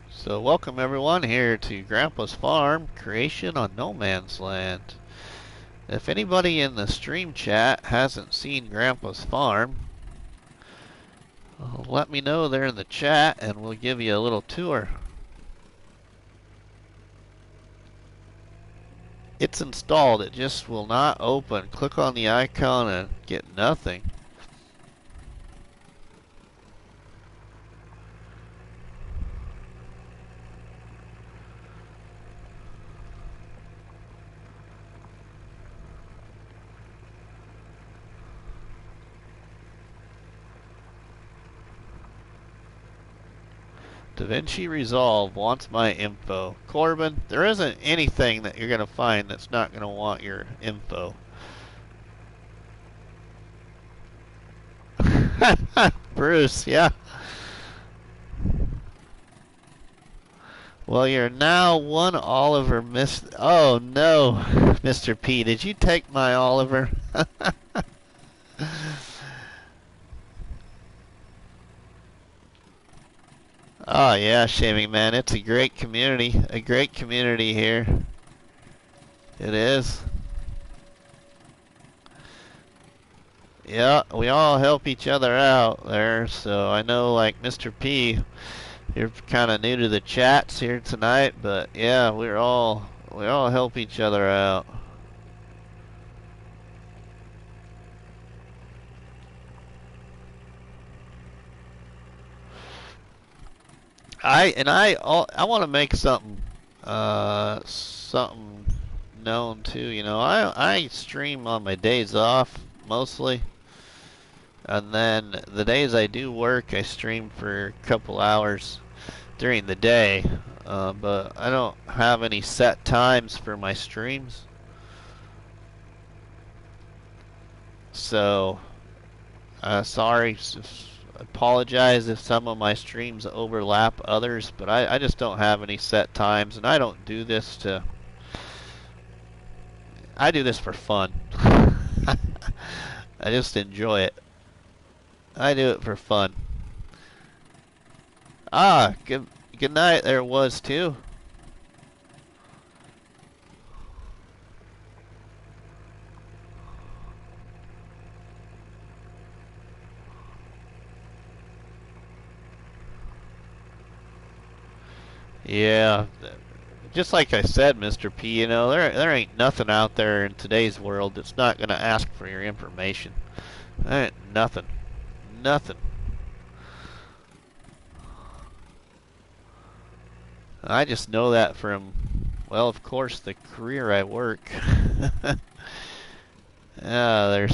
So welcome everyone here to Grandpa's Farm, creation on no man's land. If anybody in the stream chat hasn't seen Grandpa's Farm, let me know there in the chat and we'll give you a little tour. It's installed, it just will not open. Click on the icon and get nothing. DaVinci Resolve wants my info. Corbin, there isn't anything that you're going to find that's not going to want your info. Bruce, yeah. Well, you're now one Oliver, Miss. Oh no, Mr. P, did you take my Oliver? Oh yeah, Shaming Man, it's a great community here. It is. Yeah, we all help each other out there. So I know, like Mr. P, you're kind of new to the chats here tonight, but yeah, we all help each other out. I want to make something known too. You know, I stream on my days off mostly, and then the days I do work, I stream for a couple hours during the day. But I don't have any set times for my streams, so sorry. Apologize if some of my streams overlap others, but I just don't have any set times, and I don't do this to. I do this for fun. I just enjoy it. I do it for fun. Ah, good night. There was too. Yeah, just like I said, Mr. P, you know, there ain't nothing out there in today's world that's not gonna ask for your information. There ain't nothing. Nothing. I just know that from, well, of course, the career I work. Yeah,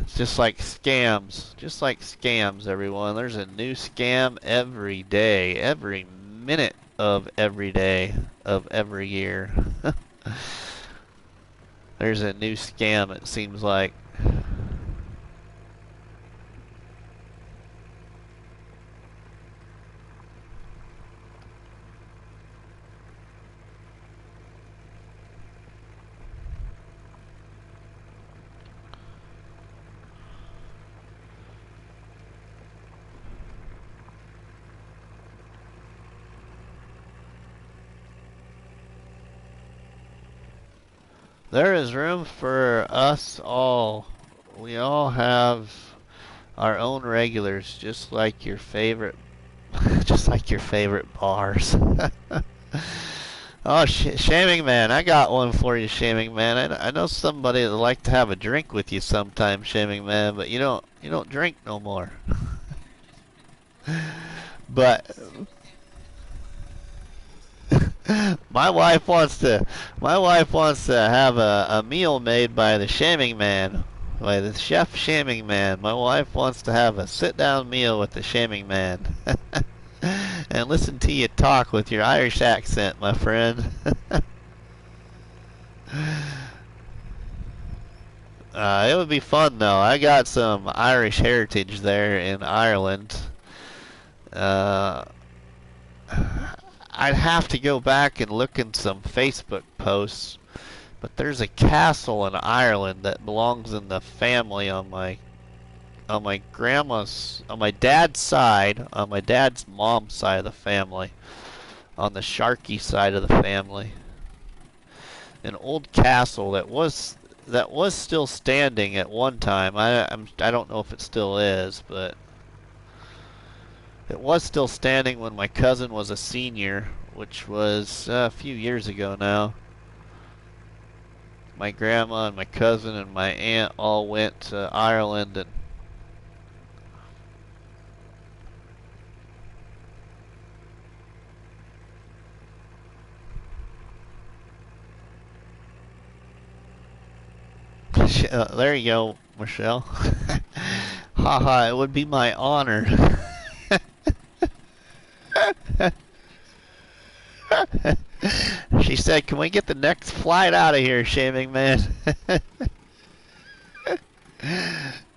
it's just like scams. Just like scams, everyone. There's a new scam every day, every minute of every day of every year. There's a new scam, it seems like. There is room for us all. We all have our own regulars, just like your favorite, just like your favorite bars. Oh, Shaming Man, I got one for you, Shaming Man. I know somebody that'd like to have a drink with you sometime, Shaming Man, but you don't drink no more. But my wife wants to have a meal made by the Shaming Man, by the chef Shaming Man. My wife wants to have a sit down meal with the Shaming Man. And listen to you talk with your Irish accent, my friend. It would be fun though. I got some Irish heritage there in Ireland. Uh, I'd have to go back and look in some Facebook posts, but there's a castle in Ireland that belongs in the family on my dad's side, on my dad's mom's side of the family, on the Sharkey side of the family. An old castle that was still standing at one time. I don't know if it still is, but it was still standing when my cousin was a senior, which was a few years ago now. My grandma and my cousin and my aunt all went to Ireland and there you go, Michelle. Haha, it would be my honor. She said, "Can we get the next flight out of here, Shaming Man?"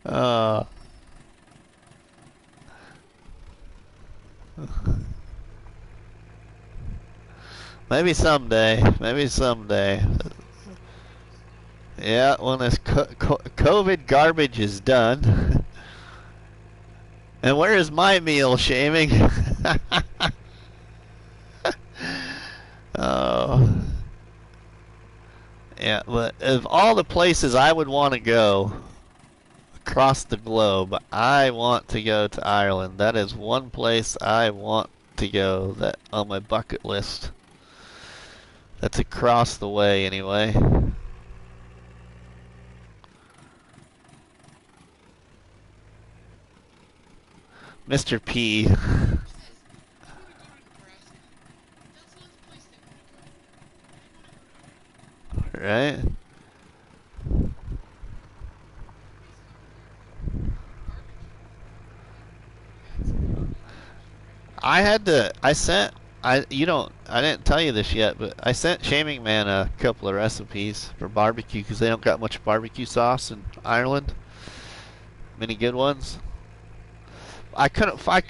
uh, Maybe someday. Maybe someday. Yeah, when this COVID garbage is done. And where is my meal, shaming? Oh. Yeah, but of all the places I would want to go across the globe, I want to go to Ireland. That is one place I want to go that on my bucket list. That's across the way anyway. Mr. P. Right? I didn't tell you this yet, but I sent Shaming Man a couple of recipes for barbecue because they don't got much barbecue sauce in Ireland. Many good ones. I couldn't find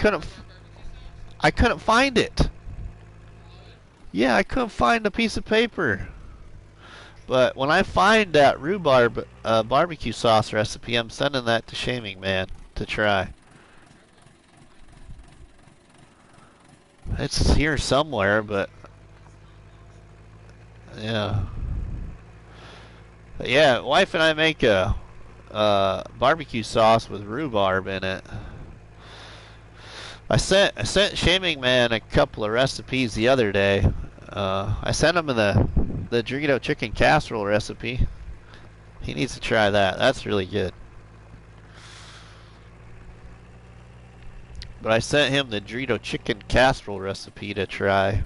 it. Yeah, I couldn't find a piece of paper. But when I find that rhubarb barbecue sauce recipe, I'm sending that to Shaming Man to try. It's here somewhere, but yeah. But yeah, wife and I make a barbecue sauce with rhubarb in it. I sent Shaming Man a couple of recipes the other day. I sent him the Dorito chicken casserole recipe. He needs to try that. That's really good. But I sent him the Dorito chicken casserole recipe to try,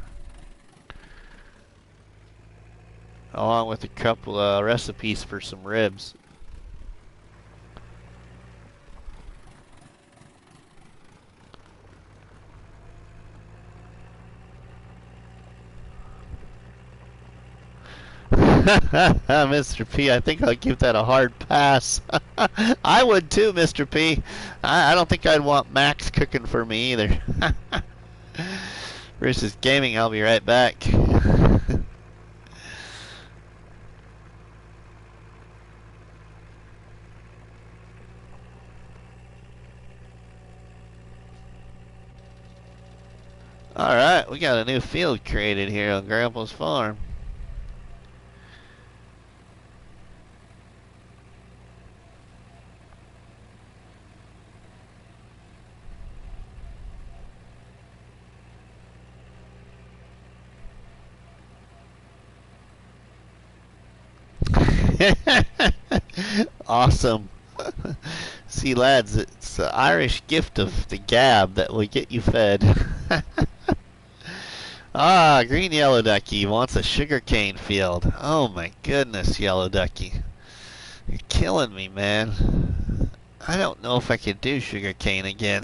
along with a couple of recipes for some ribs. Mr. P, I think I'll give that a hard pass. I would too, Mr. P. I don't think I'd want Max cooking for me either. Versus gaming, I'll be right back. Alright, we got a new field created here on Grandpa's farm. Awesome. See, lads, it's the Irish gift of the gab that will get you fed. Ah, green yellow ducky wants a sugarcane field. Oh my goodness, yellow ducky. You're killing me, man. I don't know if I could do sugarcane again.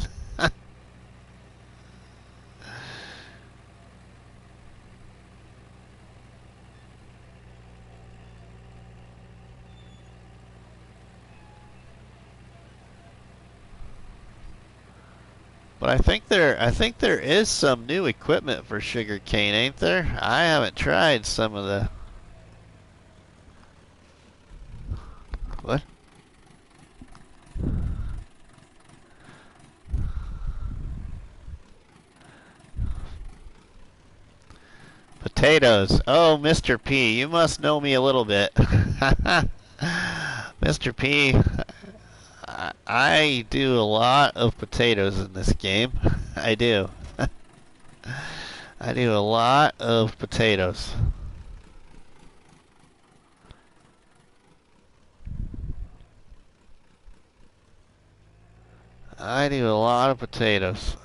But I think there is some new equipment for sugarcane, ain't there? I haven't tried some of the. What? Potatoes. Oh, Mr. P, you must know me a little bit. Mr. P, I do a lot of potatoes in this game. I do. I do a lot of potatoes. I do a lot of potatoes.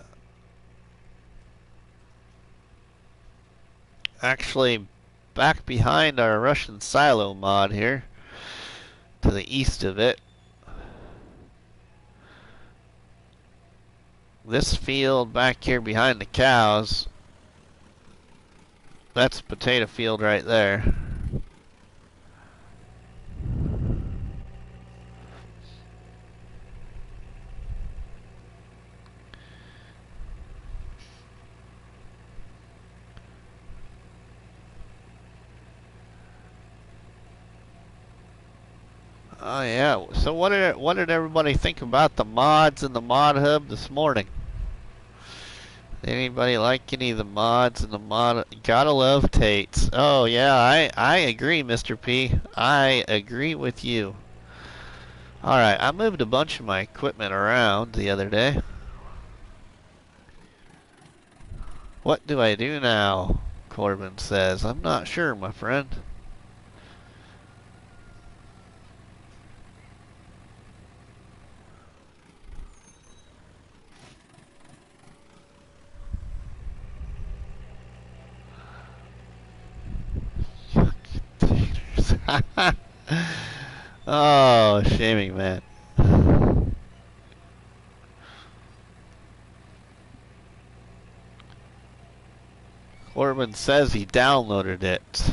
Actually, back behind our Russian silo mod here, to the east of it, this field back here behind the cows, that's a potato field right there. Oh yeah. So what did everybody think about the mods in the mod hub this morning? Anybody like any of the mods in the mod? Gotta love Tates. Oh yeah, I agree, Mr. P. I agree with you. All right, I moved a bunch of my equipment around the other day. What do I do now? Corbin says. I'm not sure, my friend. Oh, shaming man. Corbin says he downloaded it.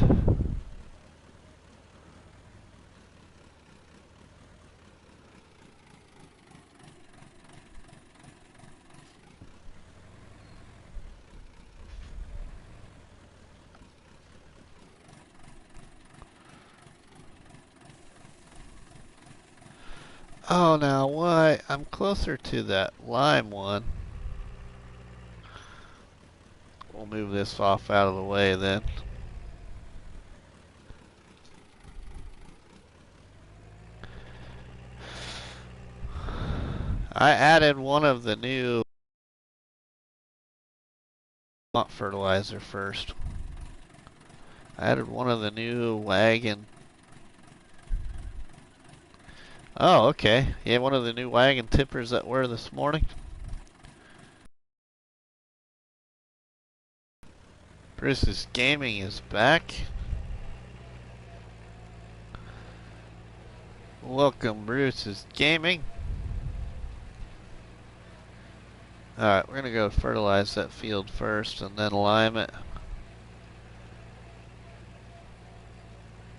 Oh, now what? I'm closer to that lime one. We'll move this off out of the way then. I added one of the new fertilizer first. I added one of the new wagon. Oh, okay. Yeah, one of the new wagon tippers that were this morning. Bruce's Gaming is back. Welcome, Bruce's Gaming. Alright, we're gonna go fertilize that field first and then lime it.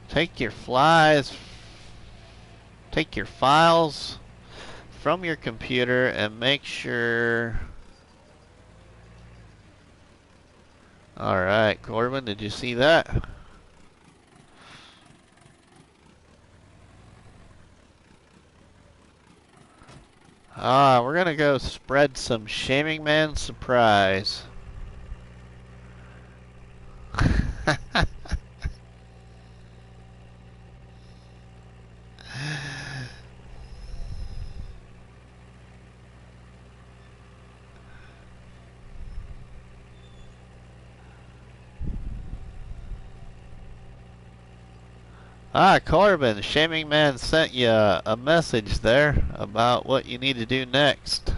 Take your files from your computer and make sure. Alright, Corbin, did you see that? We're gonna go spread some Shaming Man surprise. Corbin, Shaming Man sent you a message there about what you need to do next.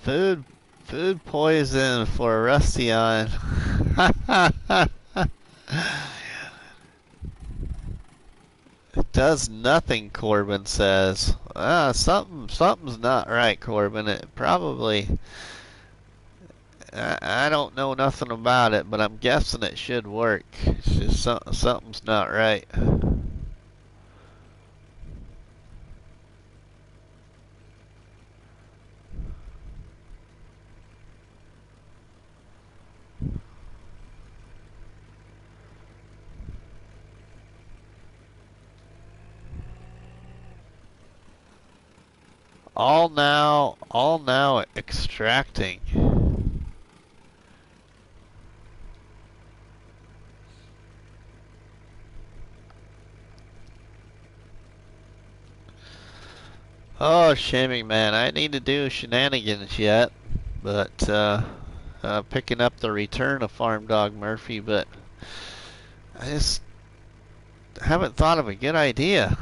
Food poison for Rusty on. It does nothing, Corbin says. Something's not right, Corbin. It probably. I don't know nothing about it, but I'm guessing it should work. It's just something's not right. All now extracting. Oh, shaming man, I need to do shenanigans yet, but picking up the return of Farm Dog Murphy, but I just haven't thought of a good idea.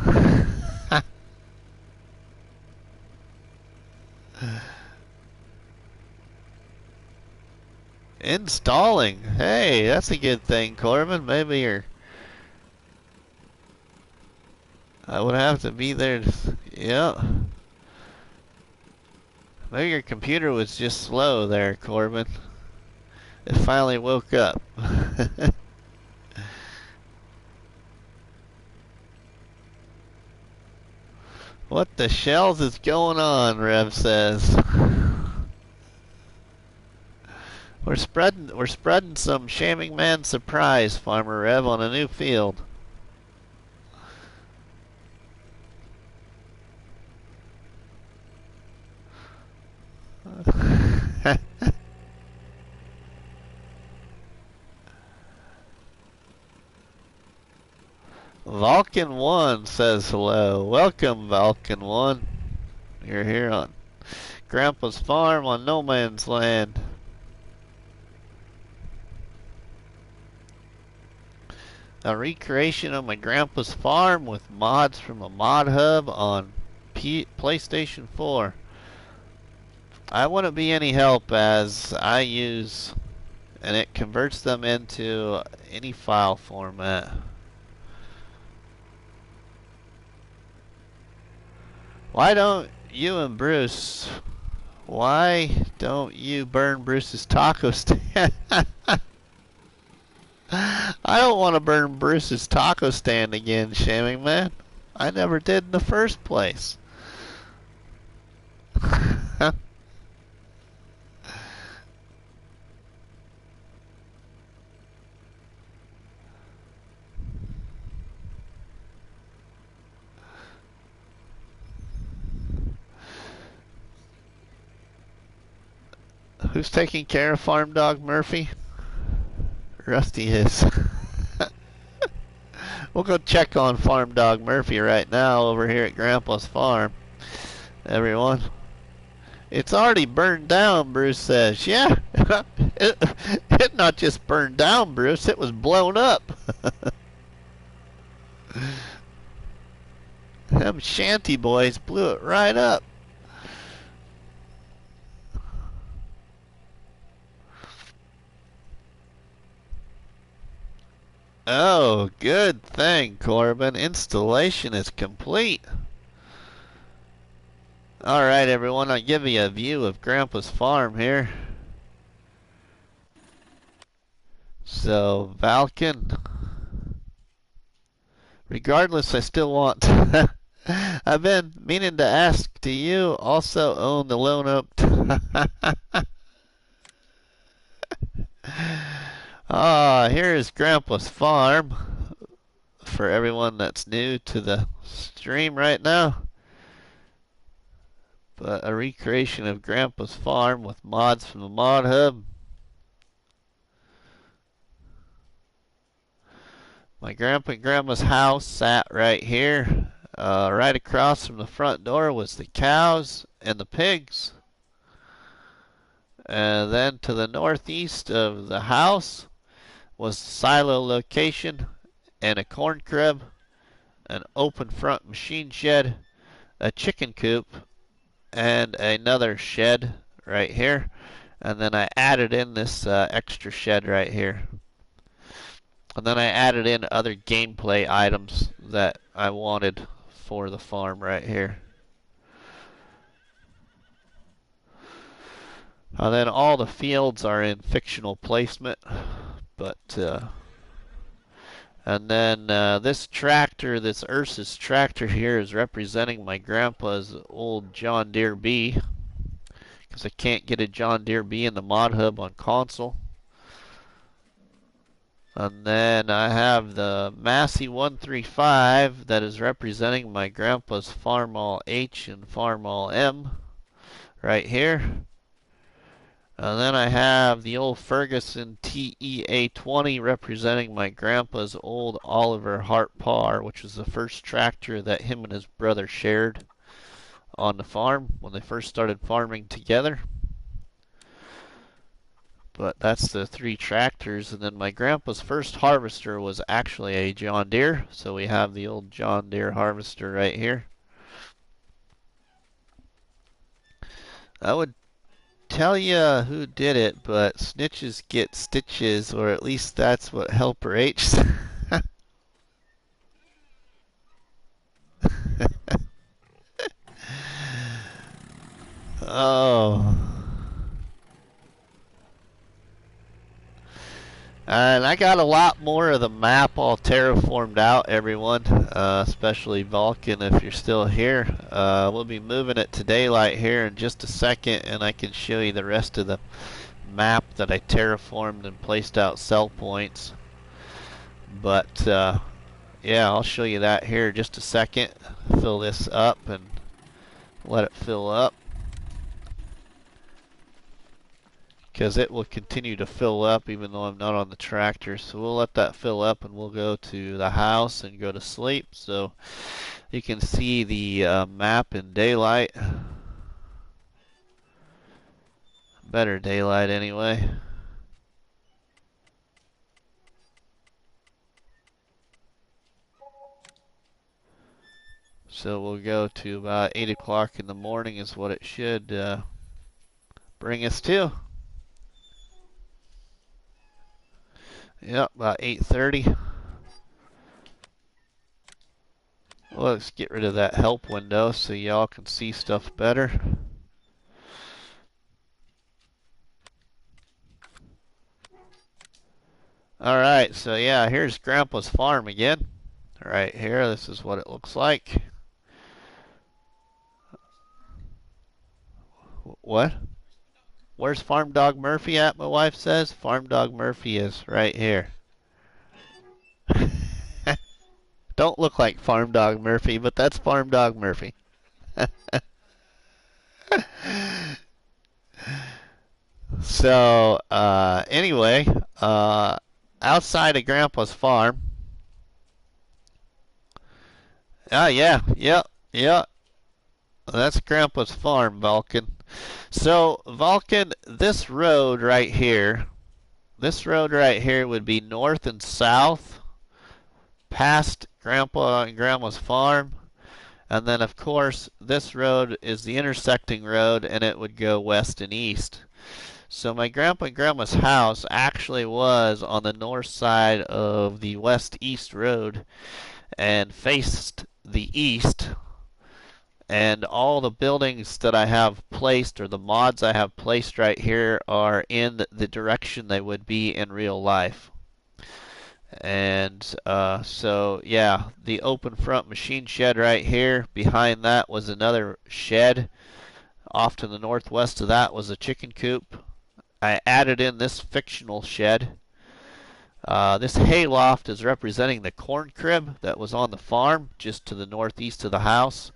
Installing. Hey, that's a good thing, Corbin. Maybe I would have to be there. Yeah. Maybe your computer was just slow there, Corbin. It finally woke up. What the shells is going on, Rev says. We're spreading some shaming man surprise, Farmer Rev, on a new field. Vulcan 1 says hello. Welcome, Vulcan 1. You're here on Grandpa's farm on no man's land. A recreation of my grandpa's farm with mods from a mod hub on PlayStation 4. I wouldn't be any help as I use, and it converts them into any file format. Why don't you and Bruce, why don't you burn Bruce's taco stand? I don't want to burn Bruce's taco stand again, shaming man. I never did in the first place. Who's taking care of Farm Dog Murphy? Rusty is. We'll go check on Farm Dog Murphy right now over here at Grandpa's farm. Everyone. It's already burned down, Bruce says. Yeah. It not just burned down, Bruce. It was blown up. Them shanty boys blew it right up. Oh, good thing, Corbin. Installation is complete. Alright, everyone, I'll give you a view of Grandpa's farm here. So, Valken. Regardless, I still want to. I've been meaning to ask, do you also own the Lone Oak? Here's Grandpa's farm for everyone that's new to the stream right now. But a recreation of Grandpa's farm with mods from the mod hub. My grandpa and grandma's house sat right here. Right across from the front door was the cows and the pigs. And then to the northeast of the house was the silo location and a corn crib, an open front machine shed, a chicken coop, and another shed right here. And then I added in this extra shed right here. And then I added in other gameplay items that I wanted for the farm right here. And then all the fields are in fictional placement. But, and then this tractor, this Ursus tractor here is representing my grandpa's old John Deere B. Because I can't get a John Deere B in the mod hub on console. And then I have the Massey 135 that is representing my grandpa's Farmall H and Farmall M right here. And then I have the old Ferguson TEA20 representing my grandpa's old Oliver Hart Par, which was the first tractor that him and his brother shared on the farm when they first started farming together. But that's the three tractors. And then my grandpa's first harvester was actually a John Deere. So we have the old John Deere harvester right here. I would tell you who did it, but snitches get stitches, or at least that's what Helper H said. Oh. And I got a lot more of the map all terraformed out, everyone, especially Vulcan if you're still here. We'll be moving it to daylight here in just a second, and I can show you the rest of the map that I terraformed and placed out cell points. But yeah, I'll show you that here in just a second. Fill this up and let it fill up, because it will continue to fill up even though I'm not on the tractor. So we'll let that fill up and we'll go to the house and go to sleep so you can see the map in daylight. Better daylight anyway. So we'll go to about 8 o'clock in the morning is what it should bring us to. Yep, about 8:30. Well, let's get rid of that help window so y'all can see stuff better. Alright, so yeah, here's Grandpa's farm again. Right here, this is what it looks like. What? Where's Farm Dog Murphy at, my wife says? Farm Dog Murphy is right here. Don't look like Farm Dog Murphy, but that's Farm Dog Murphy. So, anyway, outside of Grandpa's farm. Ah, yeah, yeah. That's Grandpa's farm, Vulcan. So, Vulcan, this road right here would be north and south past Grandpa and Grandma's farm. And then, of course, this road is the intersecting road, and it would go west and east. So my Grandpa and Grandma's house actually was on the north side of the west-east road and faced the east. And all the buildings that I have placed, or the mods I have placed right here, are in the direction they would be in real life. And so yeah, the open front machine shed right here. Behind that was another shed. Off to the northwest of that was a chicken coop. I added in this fictional shed. This hayloft is representing the corn crib that was on the farm just to the northeast of the house.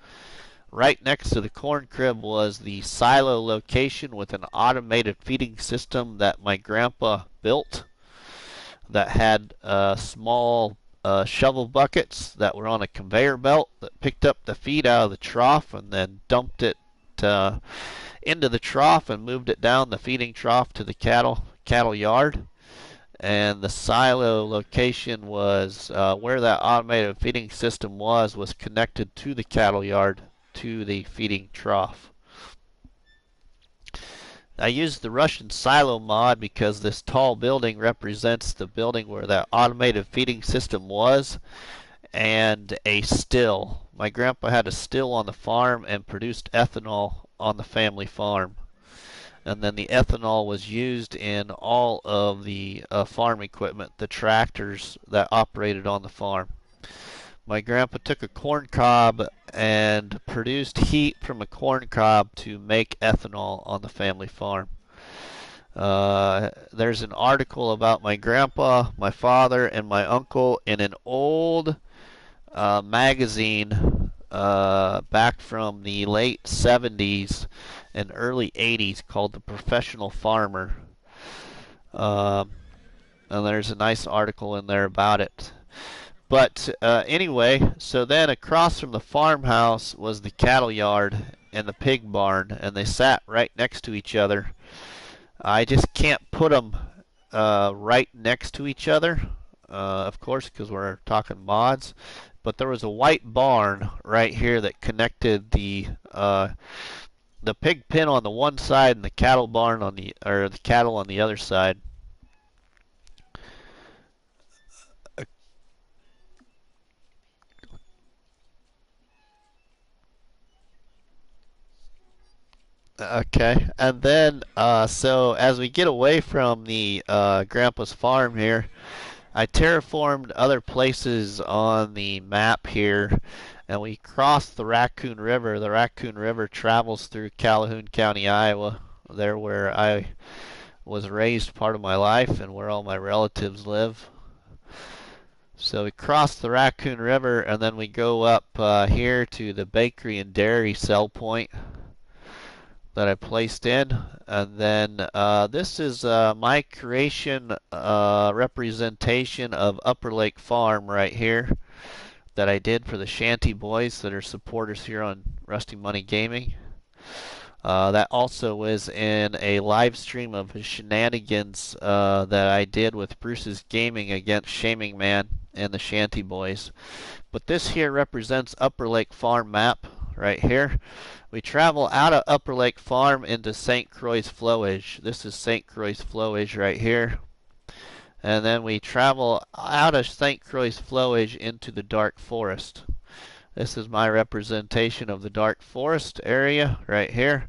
Right next to the corn crib was the silo location with an automated feeding system that my grandpa built that had small shovel buckets that were on a conveyor belt that picked up the feed out of the trough and then dumped it into the trough and moved it down the feeding trough to the cattle yard. And the silo location was where that automated feeding system was connected to the cattle yard to the feeding trough. I used the Russian silo mod because this tall building represents the building where that automated feeding system was, and a still. My grandpa had a still on the farm and produced ethanol on the family farm. And then the ethanol was used in all of the farm equipment, the tractors that operated on the farm. My grandpa took a corn cob and produced heat from a corn cob to make ethanol on the family farm. There's an article about my grandpa, my father, and my uncle in an old magazine back from the late 70s and early 80s called The Professional Farmer. Um, and there's a nice article in there about it. But anyway, so then across from the farmhouse was the cattle yard and the pig barn, and they sat right next to each other. I just can't put them right next to each other, of course, because we're talking mods. But there was a white barn right here that connected the pig pen on the one side and the cattle barn on the cattle on the other side. Okay, and then so as we get away from the grandpa's farm here, I terraformed other places on the map here, and we crossed the Raccoon River. The Raccoon River travels through Calhoun County, Iowa, there where I was raised part of my life and where all my relatives live. So we cross the Raccoon River, and then we go up here to the bakery and dairy sell point that I placed in. And then this is my creation representation of Upper Lake Farm right here that I did for the Shanty Boys that are supporters here on Rusty Money Gaming. That also was in a live stream of shenanigans that I did with Bruce's Gaming against Shaming Man and the Shanty Boys. But this here represents Upper Lake Farm map right here. We travel out of Upper Lake Farm into St. Croix's Flowage. This is St. Croix's Flowage right here. And then we travel out of St. Croix's Flowage into the Dark Forest. This is my representation of the Dark Forest area right here.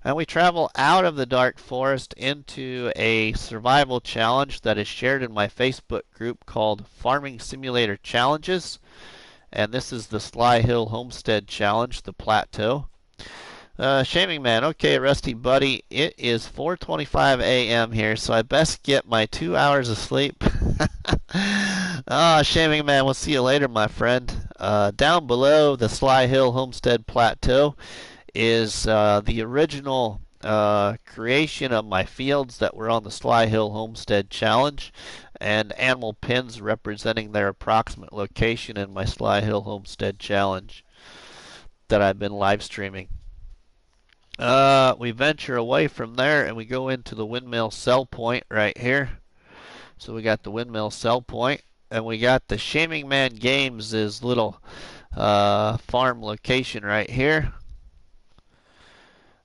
And we travel out of the Dark Forest into a survival challenge that is shared in my Facebook group called Farming Simulator Challenges. And this is the Sly Hill Homestead Challenge, the Plateau. Shaming Man, okay, Rusty Buddy, it is 4:25 a.m. here, so I best get my 2 hours of sleep. Shaming Man, we'll see you later, my friend. Down below the Sly Hill Homestead Plateau is the original creation of my fields that were on the Sly Hill Homestead Challenge, and animal pins representing their approximate location in my Sly Hill Homestead Challenge that I've been live streaming. We venture away from there and we go into the windmill sell point right here. So we got the windmill sell point, and we got the Shaming Man Games' little farm location right here.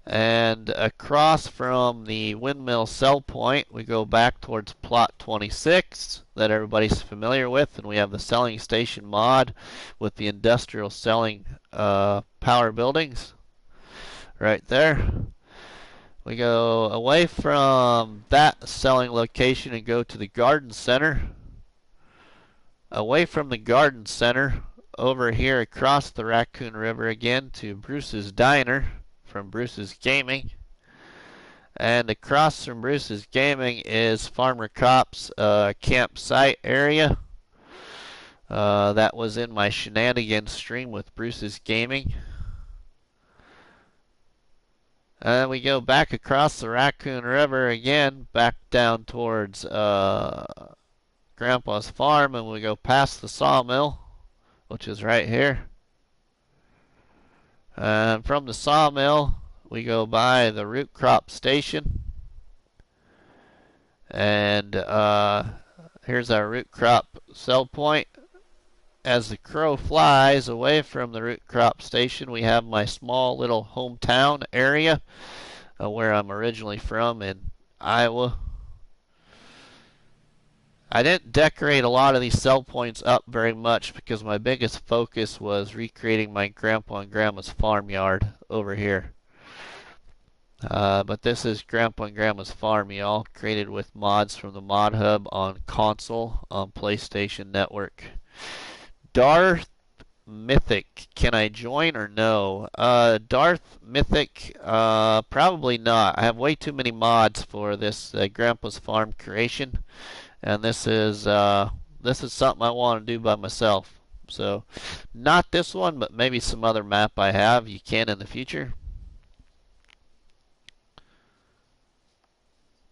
And across from the windmill sell point, we go back towards plot 26 that everybody's familiar with, and we have the selling station mod with the industrial selling power buildings right there. We go away from that selling location and go to the garden center. Away from the garden center, over here across the Raccoon River again to Bruce's Diner from Bruce's Gaming. And across from Bruce's Gaming is Farmer Cop's campsite area. That was in my shenanigans stream with Bruce's Gaming. And we go back across the Raccoon River again, back down towards Grandpa's farm, and we go past the sawmill, which is right here. And from the sawmill, we go by the root crop station. And here's our root crop sell point. As the crow flies away from the root crop station, we have my small little hometown area where I'm originally from in Iowa. I didn't decorate a lot of these sell points up very much because my biggest focus was recreating my grandpa and grandma's farmyard over here. But this is Grandpa and Grandma's farm, y'all, created with mods from the Mod Hub on console on PlayStation Network. Darth Mythic, can I join or no? Darth Mythic, probably not. I have way too many mods for this Grandpa's Farm creation, and this is something I want to do by myself. So, not this one, but maybe some other map I have. You can in the future.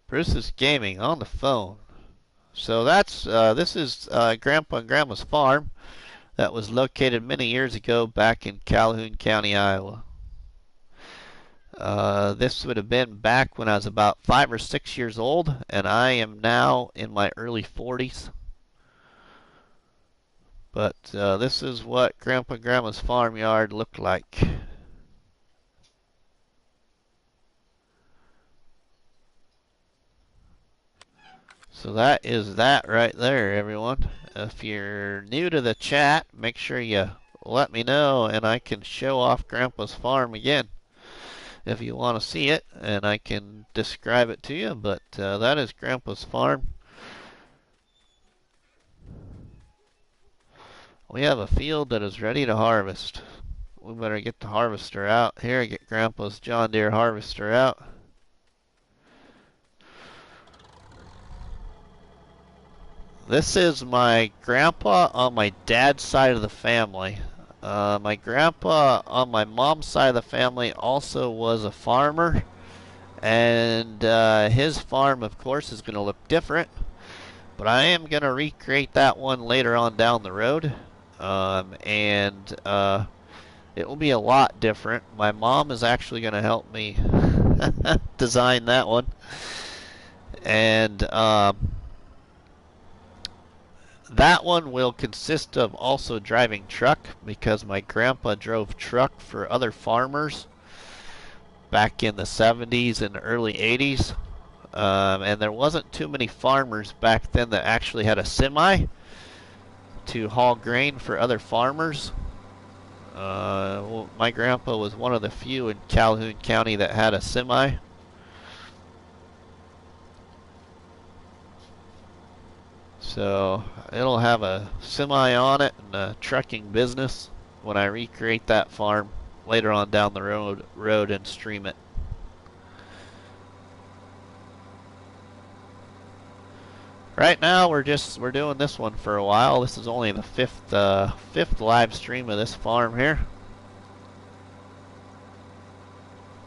Bruce is gaming on the phone. So this is Grandpa and Grandma's farm that was located many years ago back in Calhoun County, Iowa. This would have been back when I was about 5 or 6 years old, and I am now in my early 40s. But this is what Grandpa and Grandma's farmyard looked like. So that is that right there, everyone. If you're new to the chat, make sure you let me know and I can show off Grandpa's farm again if you want to see it, and I can describe it to you. But that is Grandpa's farm. We have a field that is ready to harvest. We better get the harvester out here, get Grandpa's John Deere harvester out. This is my grandpa on my dad's side of the family. My grandpa on my mom's side of the family also was a farmer, and his farm, of course, is going to look different. But I am going to recreate that one later on down the road, and it will be a lot different. My mom is actually going to help me design that one, and that one will consist of also driving truck, because my grandpa drove truck for other farmers back in the 70s and early 80s. And there wasn't too many farmers back then that actually had a semi to haul grain for other farmers. Well, my grandpa was one of the few in Calhoun County that had a semi. So it'll have a semi on it and a trucking business when I recreate that farm later on down the road and stream it. Right now we're doing this one for a while. This is only the fifth live stream of this farm here.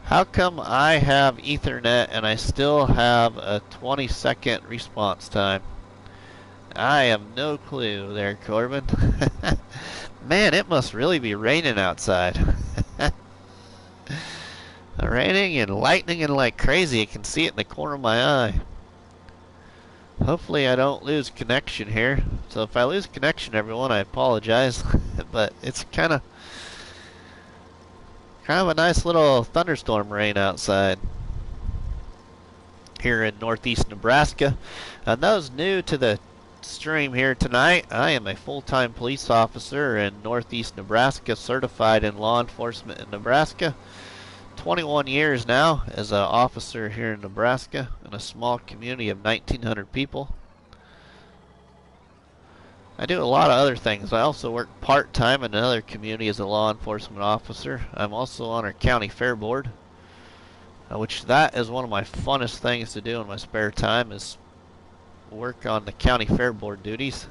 How come I have Ethernet and I still have a 20-second response time? I have no clue there, Corbin. Man, it must really be raining outside. Raining and lightning and like crazy. I can see it in the corner of my eye. Hopefully I don't lose connection here. So if I lose connection, everyone, I apologize. But it's kind of a nice little thunderstorm rain outside here in northeast Nebraska. And those new to the stream here tonight, I am a full-time police officer in northeast Nebraska, certified in law enforcement in Nebraska. 21 years now as an officer here in Nebraska in a small community of 1,900 people. I do a lot of other things. I also work part-time in another community as a law enforcement officer. I'm also on our county fair board, which that is one of my funnest things to do in my spare time, is work on the county fair board duties.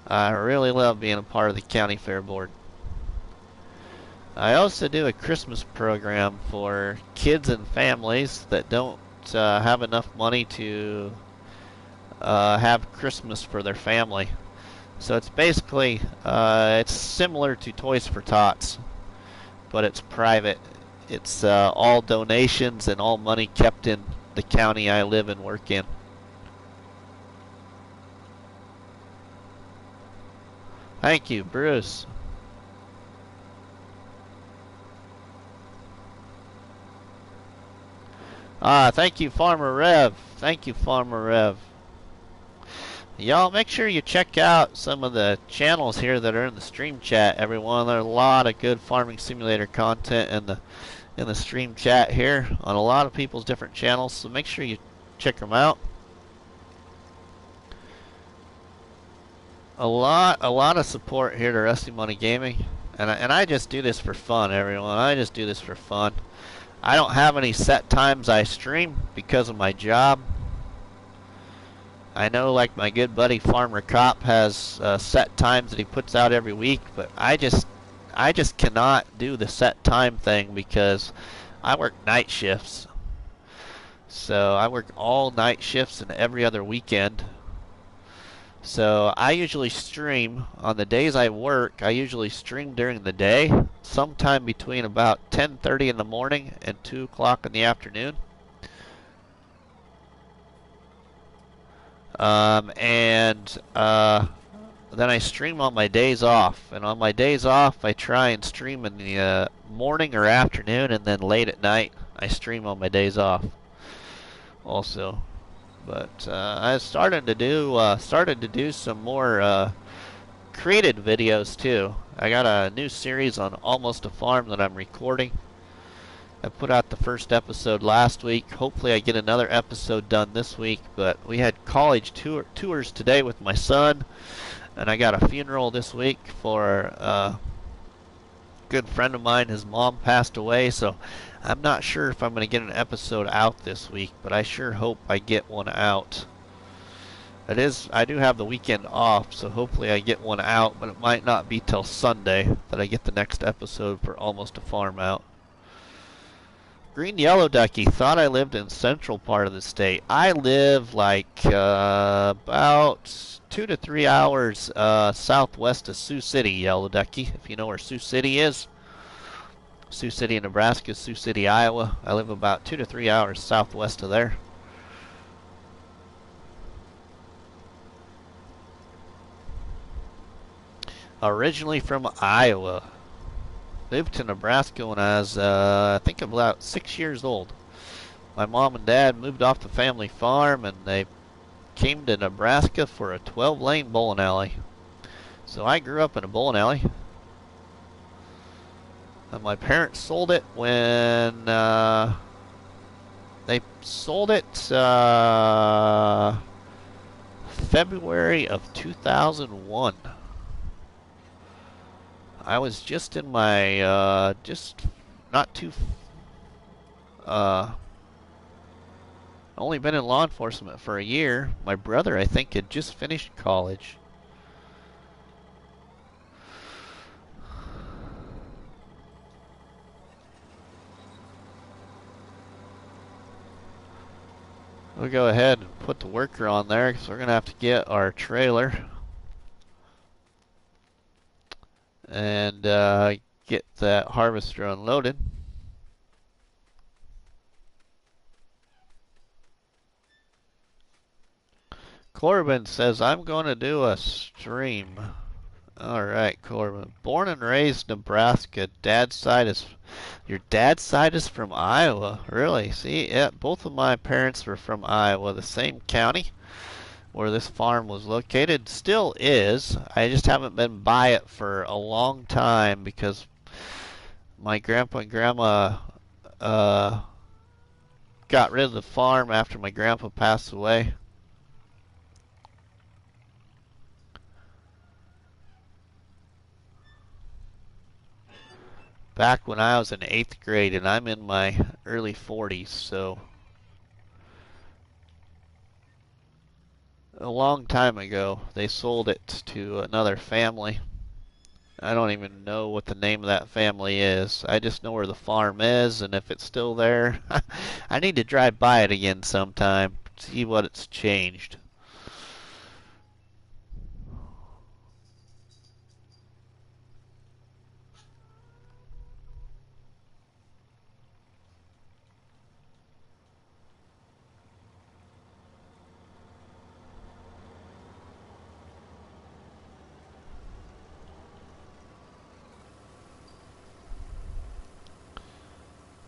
I really love being a part of the county fair board. I also do a Christmas program for kids and families that don't have enough money to have Christmas for their family. So it's basically it's similar to Toys for Tots, but it's private. It's all donations and all money kept in the county I live and work in. Thank you, Bruce. Thank you, Farmer Rev. Thank you, Farmer Rev. Y'all, make sure you check out some of the channels here that are in the stream chat, everyone. There's a lot of good farming simulator content in the stream chat here on a lot of people's different channels, so make sure you check them out. a lot of support here to Rusty Money Gaming, and I just do this for fun, everyone. I just do this for fun. I don't have any set times I stream because of my job. I know, like my good buddy Farmer Cop has set times that he puts out every week, but I just cannot do the set time thing because I work night shifts. So I work all night shifts and every other weekend. So I usually stream on the days I work. I usually stream during the day, sometime between about 10:30 in the morning and 2 o'clock in the afternoon. Then I stream on my days off. And on my days off, I try and stream in the morning or afternoon, and then late at night, I stream on my days off also. But I started to do some more created videos too. I got a new series on Almost a Farm that I'm recording. I put out the first episode last week. Hopefully I get another episode done this week. But we had college tours today with my son, and I got a funeral this week for a good friend of mine. His mom passed away, so I'm not sure if I'm going to get an episode out this week, but I sure hope I get one out. I do have the weekend off, so hopefully I get one out, but it might not be till Sunday that I get the next episode for Almost a Farm out. Green Yellow Ducky thought I lived in central part of the state. I live like about 2 to 3 hours southwest of Sioux City, Yellow Ducky, if you know where Sioux City is. Sioux City, Nebraska, Sioux City, Iowa. I live about 2 to 3 hours southwest of there. Originally from Iowa. Moved to Nebraska when I was, I think about 6 years old. My mom and dad moved off the family farm, and they came to Nebraska for a 12-lane bowling alley. So I grew up in a bowling alley. And my parents sold it when they sold it February of 2001. I was just in my just not too only been in law enforcement for a year. My brother, I think, had just finished college. We'll go ahead and put the worker on there because we're going to have to get our trailer and get that harvester unloaded. Corbin says, I'm going to do a stream. Alright, Corbin. Born and raised Nebraska. Your dad's side is from Iowa. Really? See, yeah, both of my parents were from Iowa, the same county where this farm was located. Still is. I just haven't been by it for a long time because my grandpa and grandma got rid of the farm after my grandpa passed away. Back when I was in 8th grade, and I'm in my early 40s, so a long time ago they sold it to another family. I don't even know what the name of that family is. I just know where the farm is, and if it's still there, I need to drive by it again sometime, see what it's changed.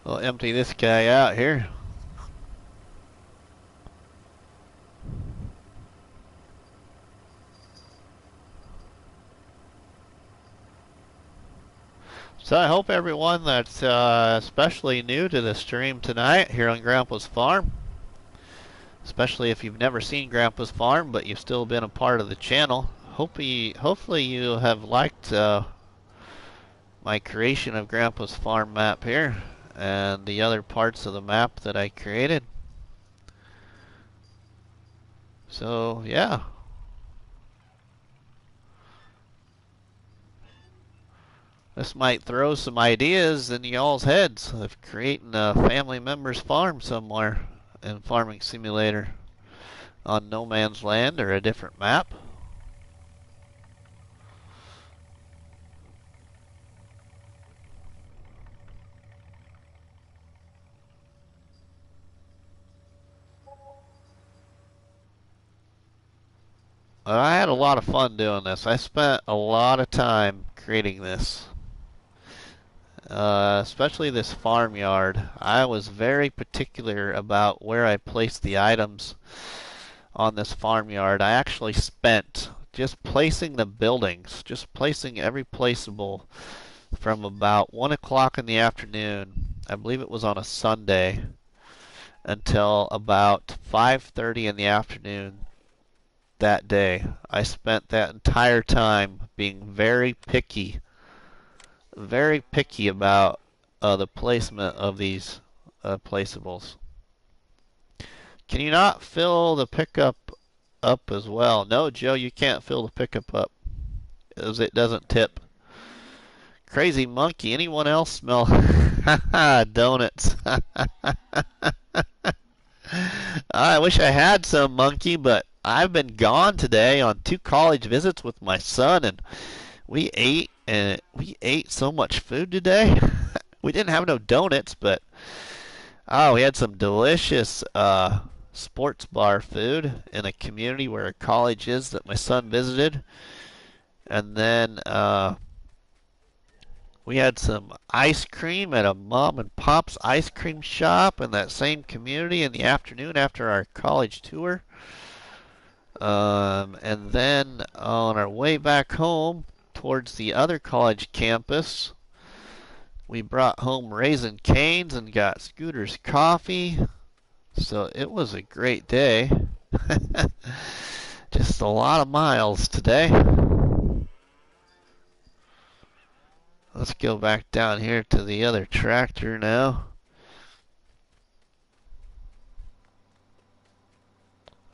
We'll empty this guy out here. So I hope everyone that's especially new to the stream tonight here on Grandpa's Farm, especially if you've never seen Grandpa's Farm but you've still been a part of the channel, hopefully you have liked my creation of Grandpa's farm map here and the other parts of the map that I created. So yeah, this might throw some ideas in y'all's heads of creating a family member's farm somewhere in Farming Simulator on no man's land or a different map. I had a lot of fun doing this. I spent a lot of time creating this. Especially this farmyard. I was very particular about where I placed the items on this farmyard. I actually spent just placing the buildings, just placing every placeable from about 1 o'clock in the afternoon, I believe it was on a Sunday, until about 5:30 in the afternoon that day. I spent that entire time being very picky about the placement of these placeables. Can you not fill the pickup up as well? No, Joe, you can't fill the pickup up as it doesn't tip. Crazy monkey. Anyone else smell donuts? I wish I had some, monkey, but I've been gone today on 2 college visits with my son, and we ate so much food today. We didn't have no donuts, but we had some delicious sports bar food in a community where a college is that my son visited, and then we had some ice cream at a mom and pop's ice cream shop in that same community in the afternoon after our college tour. And then on our way back home towards the other college campus, we brought home Raisin Canes and got Scooter's coffee. So it was a great day. Just a lot of miles today. Let's go back down here to the other tractor now.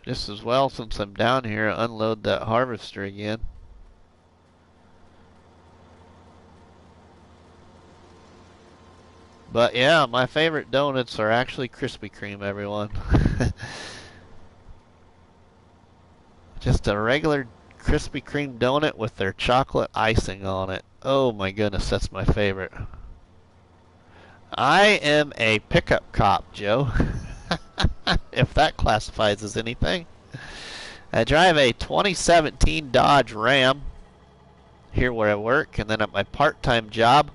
Just as well, since I'm down here, unload that harvester again. But yeah, my favorite donuts are actually Krispy Kreme, everyone. Just a regular Krispy Kreme donut with their chocolate icing on it. Oh my goodness, that's my favorite. I am a pickup cop, Joe. If that classifies as anything. I drive a 2017 Dodge Ram here where I work, and then at my part-time job,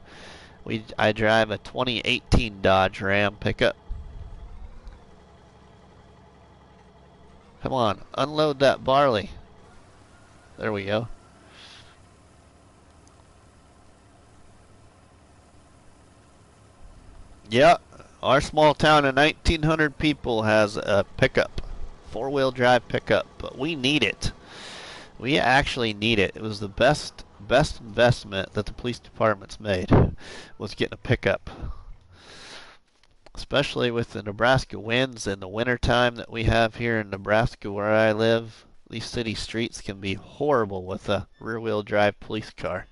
I drive a 2018 Dodge Ram pickup. Come on, unload that barley. There we go. Yep, our small town of 1,900 people has a pickup, 4-wheel drive pickup, but we need it. We actually need it. It was the best investment that the police department's made, was getting a pickup. Especially with the Nebraska winds and the winter time that we have here in Nebraska where I live. These city streets can be horrible with a rear-wheel drive police car.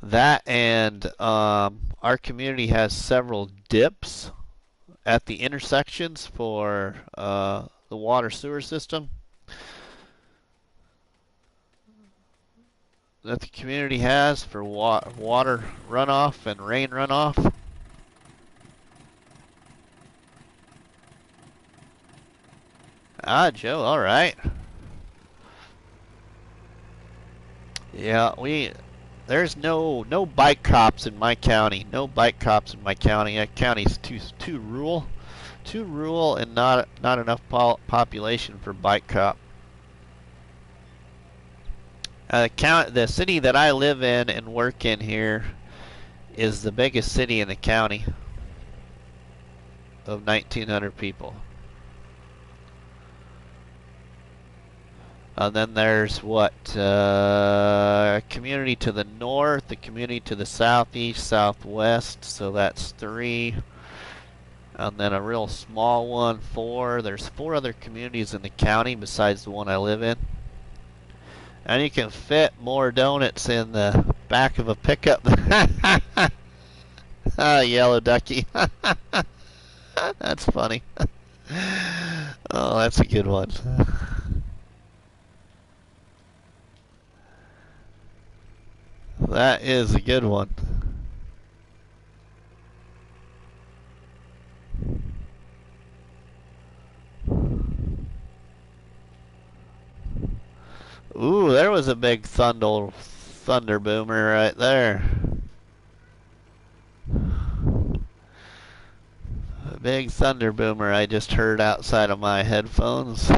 That and our community has several dips at the intersections for the water sewer system that the community has for water runoff and rain runoff. Ah, Joe, all right. Yeah, there's no bike cops in my county. No bike cops in my county. That county's too rural, and not enough population for bike cop. The city that I live in and work in here is the biggest city in the county of 1,900 people. Then there's what? Community to the north, the community to the southeast, southwest, so that's 3. And then a real small one, 4. There's 4 other communities in the county besides the one I live in. And you can fit more donuts in the back of a pickup. Yellow ducky. That's funny. Oh, that's a good one. That is a good one. Ooh, there was a big thunder boomer right there. A big thunder boomer I just heard outside of my headphones.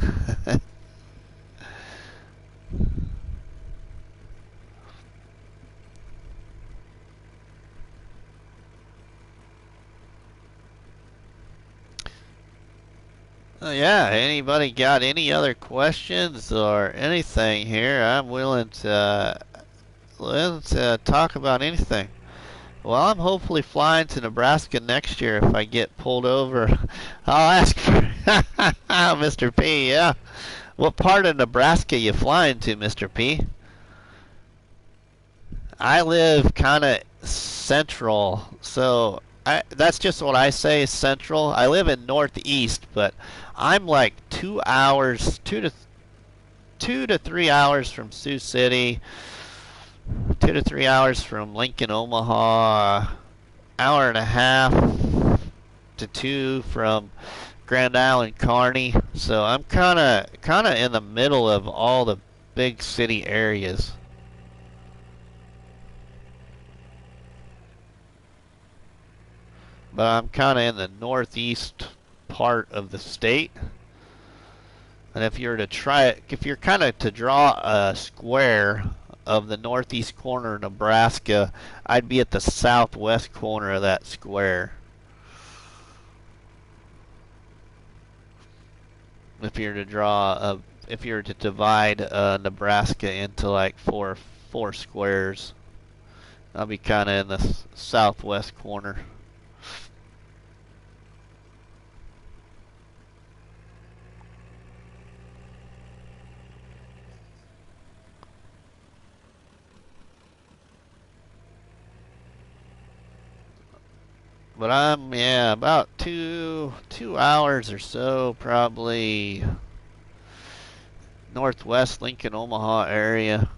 Yeah, anybody got any other questions or anything here? I'm willing to talk about anything. Well, I'm hopefully flying to Nebraska next year if I get pulled over. I'll ask for Mr. P, yeah. What part of Nebraska you flying to, Mr. P? I live kind of central, so that's just what I say, central. I live in northeast, but I'm like 2 hours, 2 to 3 hours from Sioux City, 2 to 3 hours from Lincoln, Omaha, hour and a half to 2 from Grand Island, Kearney. So I'm kind of in the middle of all the big city areas. But I'm kind of in the northeast part of the state. And if you're kind of to draw a square of the northeast corner of Nebraska, I'd be at the southwest corner of that square. If you're to divide Nebraska into like four squares, I'll be kind of in the southwest corner. But I'm about 2 hours or so, probably northwest Lincoln, Omaha area.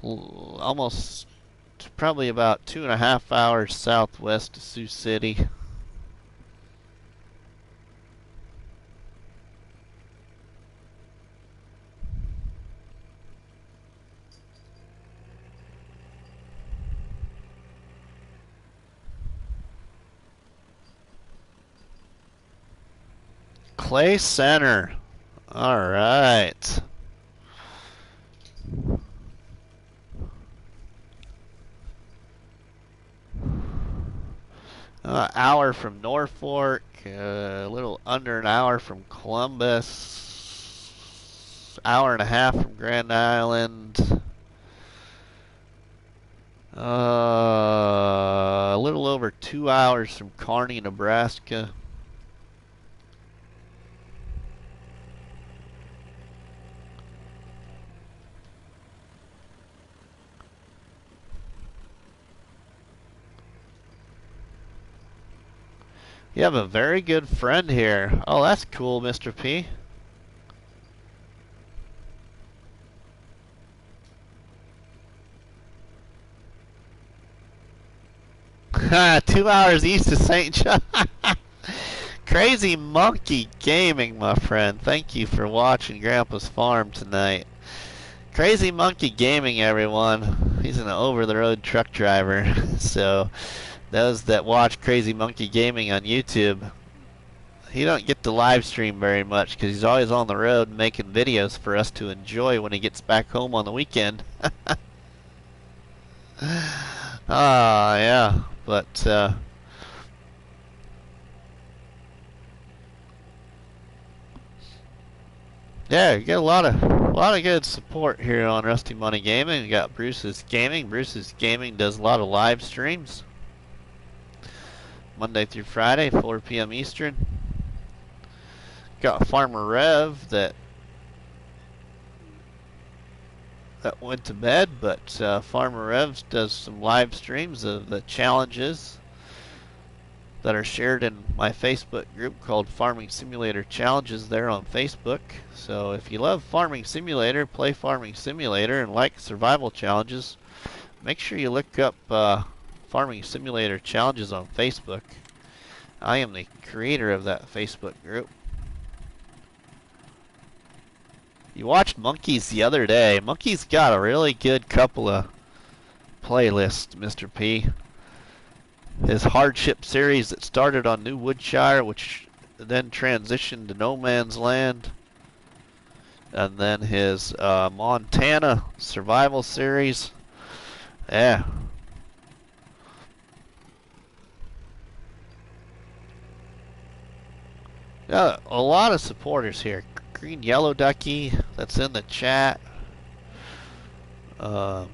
Almost probably about 2.5 hours southwest of Sioux City. Clay Center. All right. Hour from Norfolk, a little under an hour from Columbus, hour and a half from Grand Island, a little over 2 hours from Kearney, Nebraska. You have a very good friend here. Oh, that's cool, Mr. P. Ha, 2 hours east of St. John. Crazy Monkey Gaming, my friend. Thank you for watching Grandpa's Farm tonight. Crazy Monkey Gaming, everyone. He's an over-the-road truck driver. So those that watch Crazy Monkey Gaming on YouTube, he don't get to live stream very much because he's always on the road making videos for us to enjoy when he gets back home on the weekend. Yeah, but Yeah, you get a lot of good support here on Rusty Money Gaming. We got Bruce's Gaming. Bruce's Gaming does a lot of live streams, Monday through Friday, 4 p.m. Eastern. Got Farmer Rev that went to bed, but Farmer Rev does some live streams of the challenges that are shared in my Facebook group called Farming Simulator Challenges there on Facebook. So if you love Farming Simulator, play Farming Simulator, and like survival challenges, make sure you look up Farming Simulator Challenges on Facebook. I am the creator of that Facebook group. You watched Monkeys the other day. Monkeys got a really good couple of playlists, Mr. P. His Hardship series that started on New Woodshire, which then transitioned to No Man's Land. And then his Montana Survival series. Yeah. Got a lot of supporters here. Green Yellow Ducky, that's in the chat. The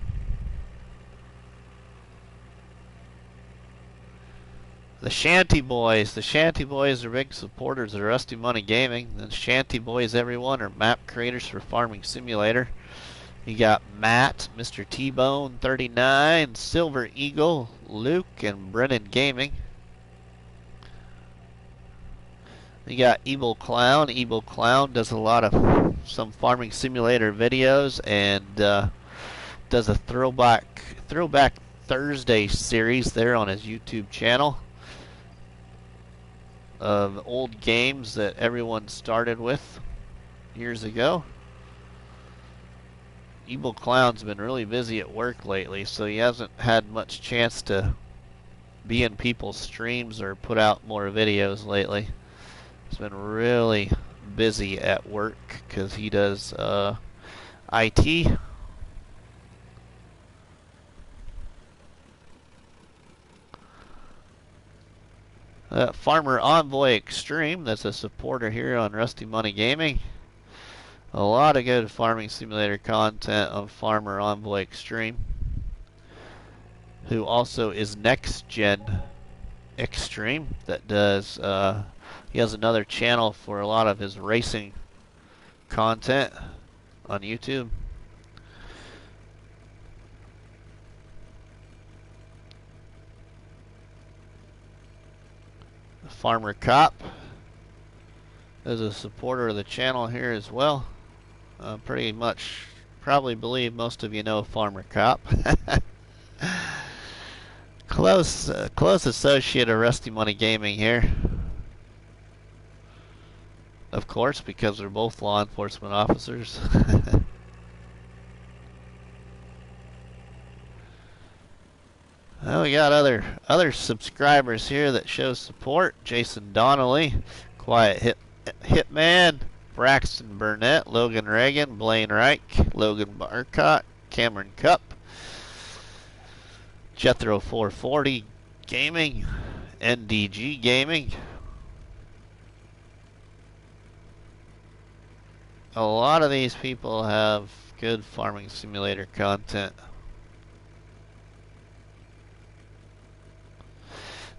Shanty Boys. The Shanty Boys are big supporters of Rusty Money Gaming. The Shanty Boys, everyone, are map creators for Farming Simulator. You got Matt, Mr. T-Bone 39, Silver Eagle, Luke, and Brennan Gaming. You got Evil Clown. Evil Clown does a lot of some Farming Simulator videos and does a throwback Thursday series there on his YouTube channel of old games that everyone started with years ago. Evil Clown's been really busy at work lately, so he hasn't had much chance to be in people's streams or put out more videos lately. He's been really busy at work because he does IT. Farmer Envoy Extreme, that's a supporter here on Rusty Money Gaming. A lot of good Farming Simulator content on Farmer Envoy Extreme, who also is Next Gen Extreme, that does, he has another channel for a lot of his racing content on YouTube. Farmer Cop is a supporter of the channel here as well. Pretty much, probably believe most of you know Farmer Cop. Close associate of Rusty Money Gaming here. Of course, because they're both law enforcement officers. Well, we got other subscribers here that show support. Jason Donnelly, Quiet Hitman, Braxton Burnett, Logan Reagan, Blaine Reich, Logan Barcott, Cameron Cup, Jethro 440 Gaming, NDG Gaming. A lot of these people have good Farming Simulator content.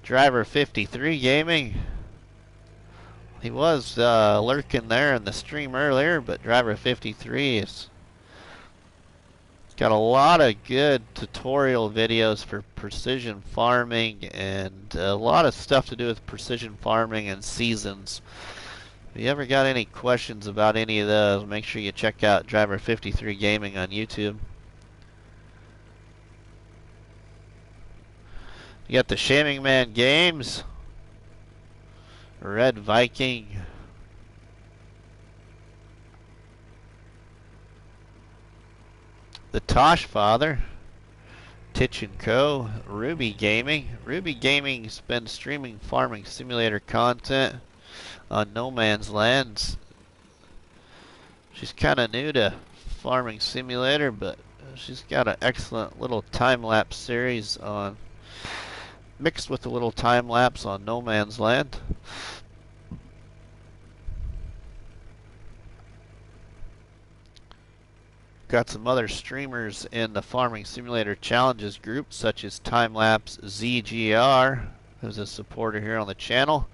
Driver 53 Gaming. He was lurking there in the stream earlier, but Driver 53 has got a lot of good tutorial videos for precision farming and a lot of stuff to do with precision farming and seasons. If you ever got any questions about any of those, make sure you check out Driver 53 Gaming on YouTube. You got the Shaming Man Games, Red Viking, the Tosh Father, Titch & Co., Ruby Gaming. Ruby Gaming's been streaming Farming Simulator content on No Man's Land. She's kind of new to Farming Simulator, but she's got an excellent little time-lapse series on, mixed with a little time-lapse on No Man's Land. got some other streamers in the Farming Simulator Challenges group, such as Timelapse ZGR, who's a supporter here on the channel,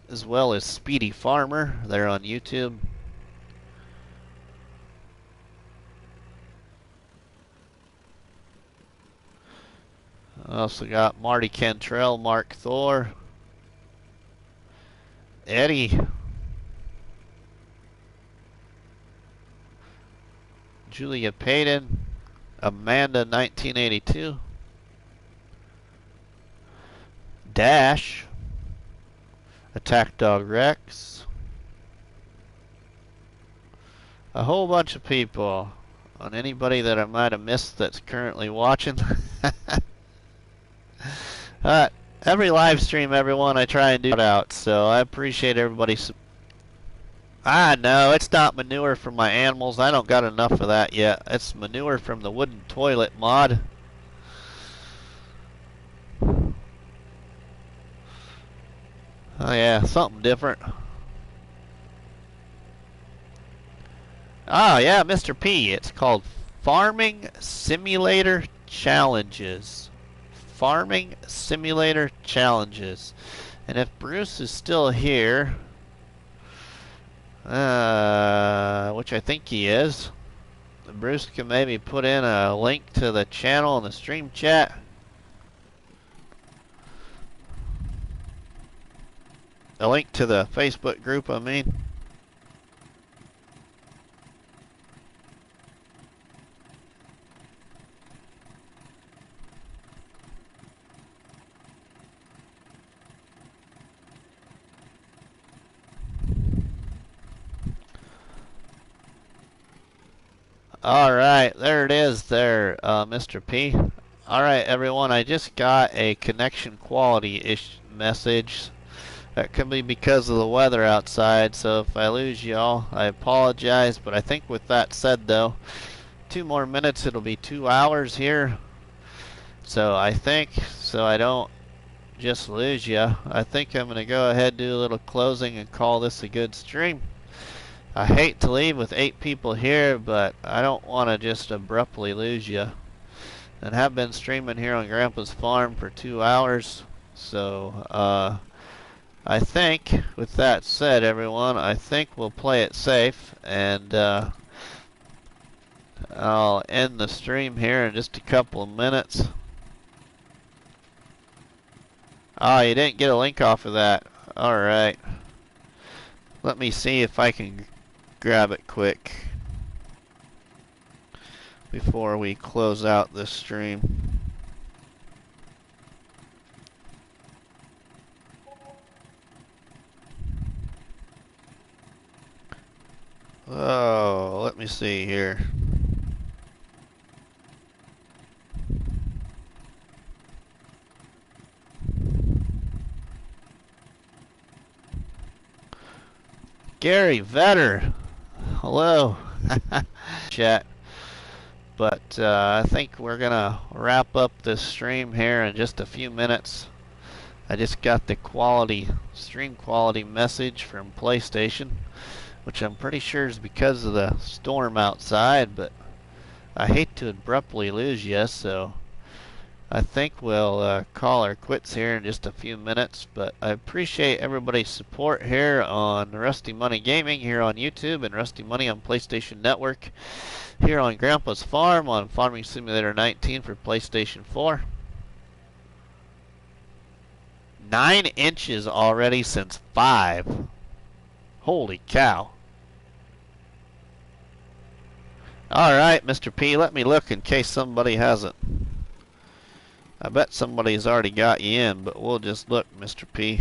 as well as Speedy Farmer. They're on YouTube. Also got Marty Cantrell, Mark Thor, Eddie, Julia Payton, Amanda 1982, Dash, Attack Dog Rex, a whole bunch of people. On anybody that I might have missed that's currently watching. Every live stream, everyone, I try and do it out, so I appreciate everybody's. No, it's not manure from my animals. I don't got enough of that yet. It's manure from the wooden toilet mod. Oh yeah, something different. Oh yeah, Mr. P. It's called Farming Simulator Challenges. Farming Simulator Challenges. And if Bruce is still here, which I think he is, Bruce can maybe put in a link to the channel in the stream chat. A link to the Facebook group, I mean. Alright, there it is there, Mr. P. Alright, everyone, I just got a connection quality message. That could be because of the weather outside, so if I lose y'all, I apologize. But I think with that said, though, 2 more minutes, it'll be 2 hours here. So I think, so I don't just lose ya, I think I'm going to go ahead and do a little closing and call this a good stream. I hate to leave with 8 people here, but I don't want to just abruptly lose you. And have been streaming here on Grandpa's farm for 2 hours. So, I think, with that said, everyone, I think we'll play it safe. And, I'll end the stream here in just a couple of minutes. Oh, you didn't get a link off of that. Alright. Let me see if I can grab it quick before we close out this stream. Oh, let me see here. Gary Vetter. Hello. Chat. But I think we're gonna wrap up this stream here in just a few minutes. I just got the stream quality message from PlayStation, which I'm pretty sure is because of the storm outside, but I hate to abruptly lose you, so I think we'll call our quits here in just a few minutes. But I appreciate everybody's support here on Rusty Money Gaming here on YouTube, and Rusty Money on PlayStation Network here on Grandpa's Farm on Farming Simulator 19 for PlayStation 4. 9 inches already since 5. Holy cow. Alright, Mr. P, let me look in case somebody hasn't. I bet somebody's already got you in, but we'll just look, Mr. P.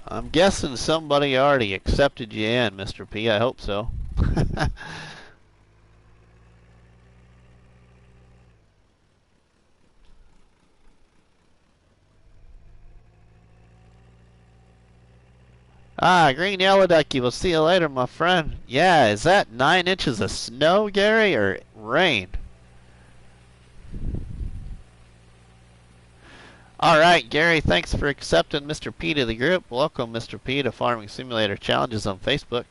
I'm guessing somebody already accepted you in, Mr. P. I hope so. Ah, green yellow ducky. We'll see you later, my friend. Yeah, is that 9 inches of snow, Gary, or rain? All right, Gary, thanks for accepting Mr. P to the group. Welcome, Mr. P, to Farming Simulator Challenges on Facebook.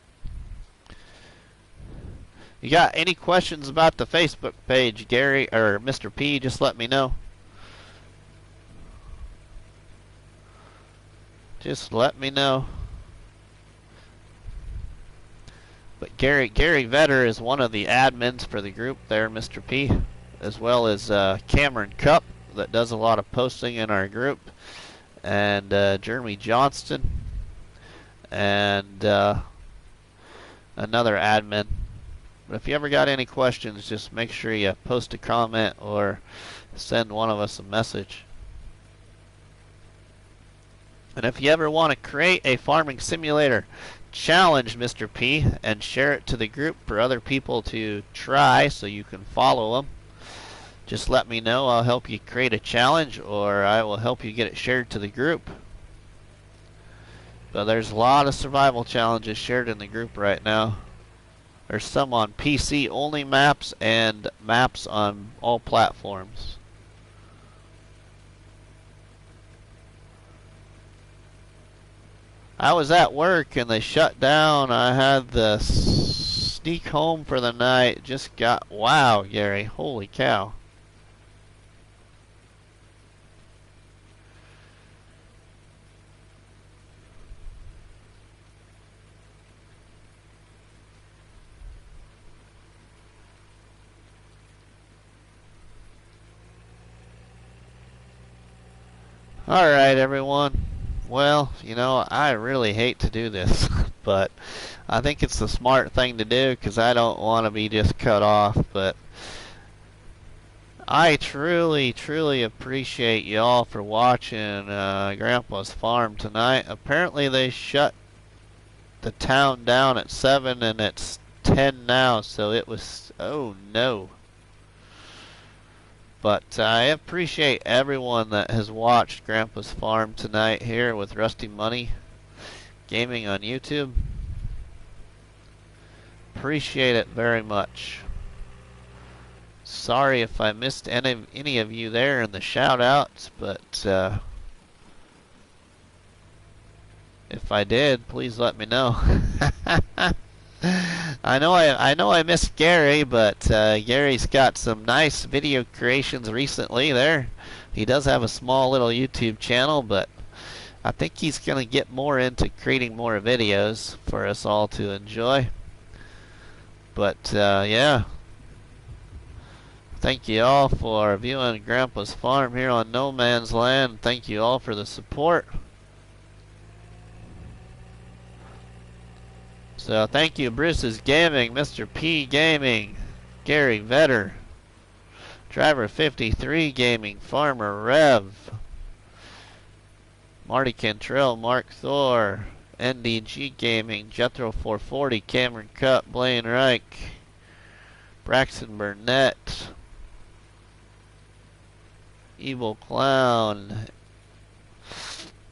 You got any questions about the Facebook page, Gary or Mr. P, just let me know. Just let me know. But Gary Vetter is one of the admins for the group there, Mr. P, as well as Cameron Cup, that does a lot of posting in our group, and Jeremy Johnston, and another admin. But if you ever got any questions, just make sure you post a comment or send one of us a message. And if you ever want to create a farming simulator challenge, Mr. P, and share it to the group for other people to try so you can follow them, just let me know. I'll help you create a challenge, or I will help you get it shared to the group. But there's a lot of survival challenges shared in the group right now. There's some on PC only maps and maps on all platforms. I was at work and they shut down. I had to sneak home for the night. Just got, wow, Gary, holy cow. Alright, everyone. Well, you know, I really hate to do this, but I think it's the smart thing to do because I don't want to be just cut off. But I truly, truly appreciate y'all for watching Grandpa's Farm tonight. Apparently they shut the town down at 7 and it's 10 now, so it was, oh no. But I appreciate everyone that has watched Grandpa's Farm tonight here with RustyMoney Gaming on YouTube. Appreciate it very much. Sorry if I missed any of you there in the shout outs, but if I did, please let me know. I know I missed Gary, but Gary's got some nice video creations recently there. He does have a small little YouTube channel, but I think he's going to get more into creating more videos for us all to enjoy. But yeah, thank you all for viewing Grandpa's Farm here on No Man's Land. Thank you all for the support. So thank you, Bruce's Gaming, Mr. P Gaming, Gary Vetter, Driver 53 Gaming, Farmer Rev, Marty Cantrell, Mark Thor, NDG Gaming, Jethro 440, Cameron Cup, Blaine Reich, Braxton Burnett, Evil Clown,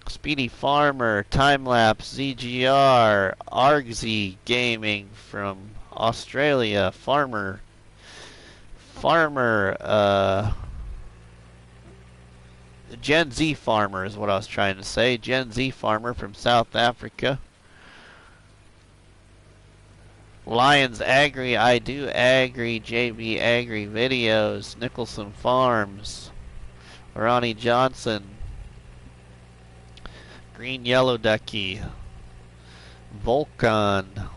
Speedy Farmer, Timelapse, ZGR, Argsy Gaming from Australia, Farmer, Gen Z Farmer is what I was trying to say. Gen Z Farmer from South Africa. Lions Agri, I Do Agri, JB Agri Videos, Nicholson Farms, Ronnie Johnson, Green Yellow Ducky, Volcon,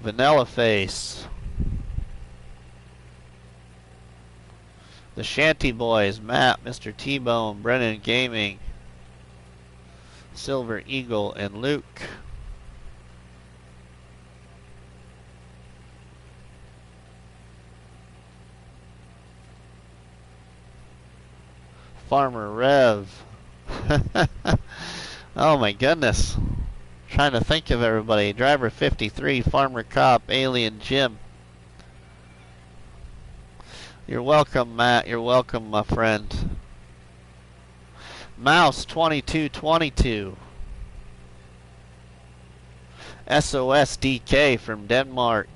Vanilla Face, The Shanty Boys, Matt, Mr. T-Bone, Brennan Gaming, Silver Eagle, and Luke. Farmer Rev. Oh my goodness. Trying to think of everybody. Driver 53, Farmer Cop, Alien Jim. You're welcome, Matt. You're welcome, my friend. Mouse 2222. SOS DK from Denmark.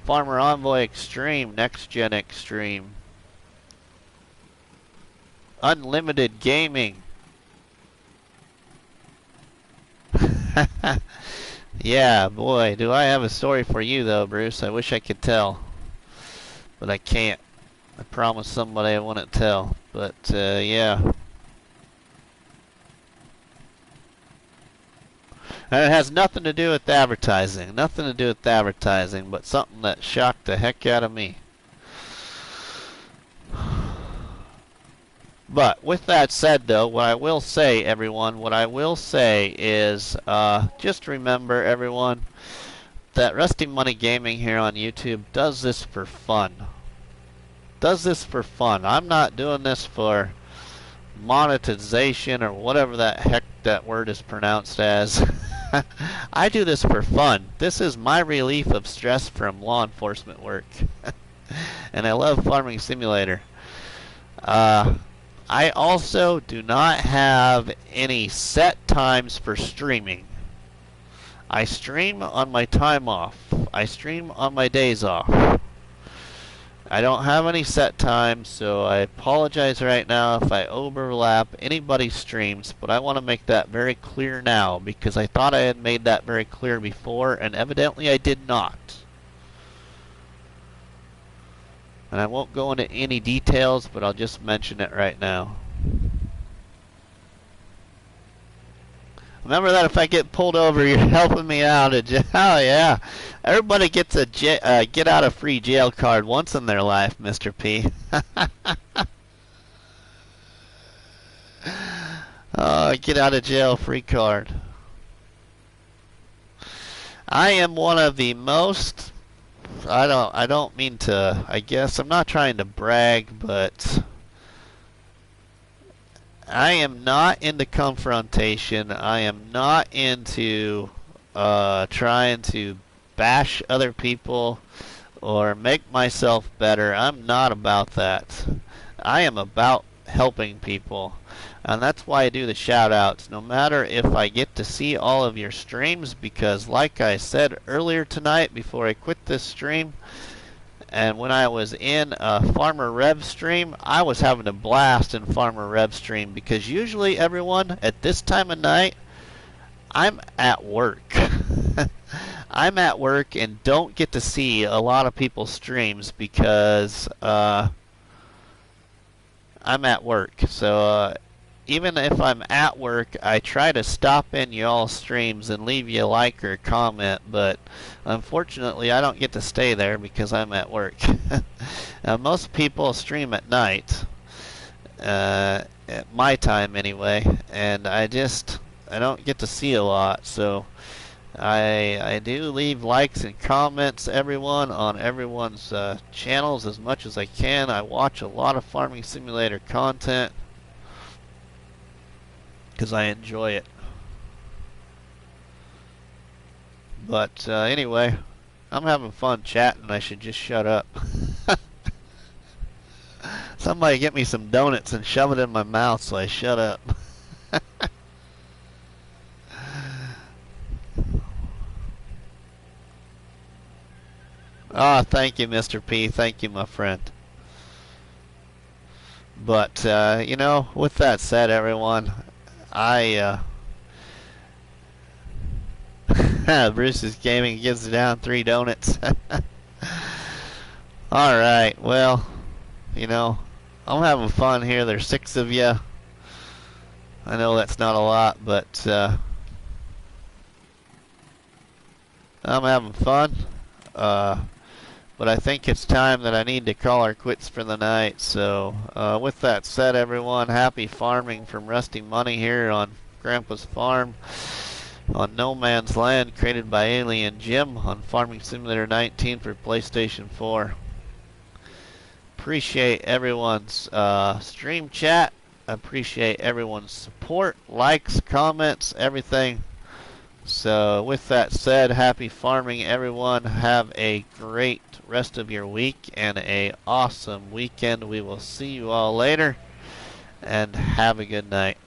Farmer Envoy Extreme, Next Gen Extreme. Unlimited Gaming. Yeah, boy, do I have a story for you though, Bruce. I wish I could tell, but I can't. I promised somebody I wouldn't tell, but yeah. And it has nothing to do with advertising. Nothing to do with advertising, but something that shocked the heck out of me. But with that said, though, what I will say, everyone, what I will say is just remember, everyone, that Rusty Money Gaming here on YouTube does this for fun. Does this for fun. I'm not doing this for monetization or whatever that heck that word is pronounced as. I do this for fun. This is my relief of stress from law enforcement work. And I love Farming Simulator. I also do not have any set times for streaming. I stream on my time off. I stream on my days off. I don't have any set times, so I apologize right now if I overlap anybody's streams, but I want to make that very clear now because I thought I had made that very clear before, and evidently I did not. And I won't go into any details, but I'll just mention it right now. Remember that if I get pulled over, you're helping me out. Oh yeah, everybody gets a get out of free jail card once in their life, Mr. P. Oh, get out of jail free card. I am one of the most. I don't mean to. I guess I'm not trying to brag, but I am not into confrontation. I am not into trying to bash other people or make myself better. I'm not about that. I am about helping people. And that's why I do the shout outs, no matter if I get to see all of your streams, because like I said earlier tonight before I quit this stream, and when I was in a Farmer Rev stream, I was having a blast in Farmer Rev stream because usually everyone at this time of night, I'm at work. I'm at work and don't get to see a lot of people's streams because I'm at work. So even if I'm at work, I try to stop in y'all's streams and leave you a like or a comment, but unfortunately I don't get to stay there because I'm at work. Most people stream at night, at my time anyway, and I don't get to see a lot, so I do leave likes and comments, everyone, on everyone's channels as much as I can. I watch a lot of Farming Simulator content because I enjoy it. But anyway, I'm having fun chatting. I should just shut up. Somebody get me some donuts and shove it in my mouth so I shut up. Ah, thank you, Mr. P. Thank you, my friend. But, you know, with that said, everyone, Bruce's Gaming gives down 3 donuts. Alright, well, you know, I'm having fun here. There's 6 of you. I know that's not a lot, but I'm having fun. But I think it's time that I need to call our quits for the night. So with that said, everyone, happy farming from Rusty Money here on Grandpa's farm on No Man's Land, created by Alien Jim on Farming Simulator 19 for PlayStation 4. Appreciate everyone's stream chat. Appreciate everyone's support, likes, comments, everything. So with that said, happy farming everyone. Have a great rest of your week and a awesome weekend. We will see you all later, and have a good night.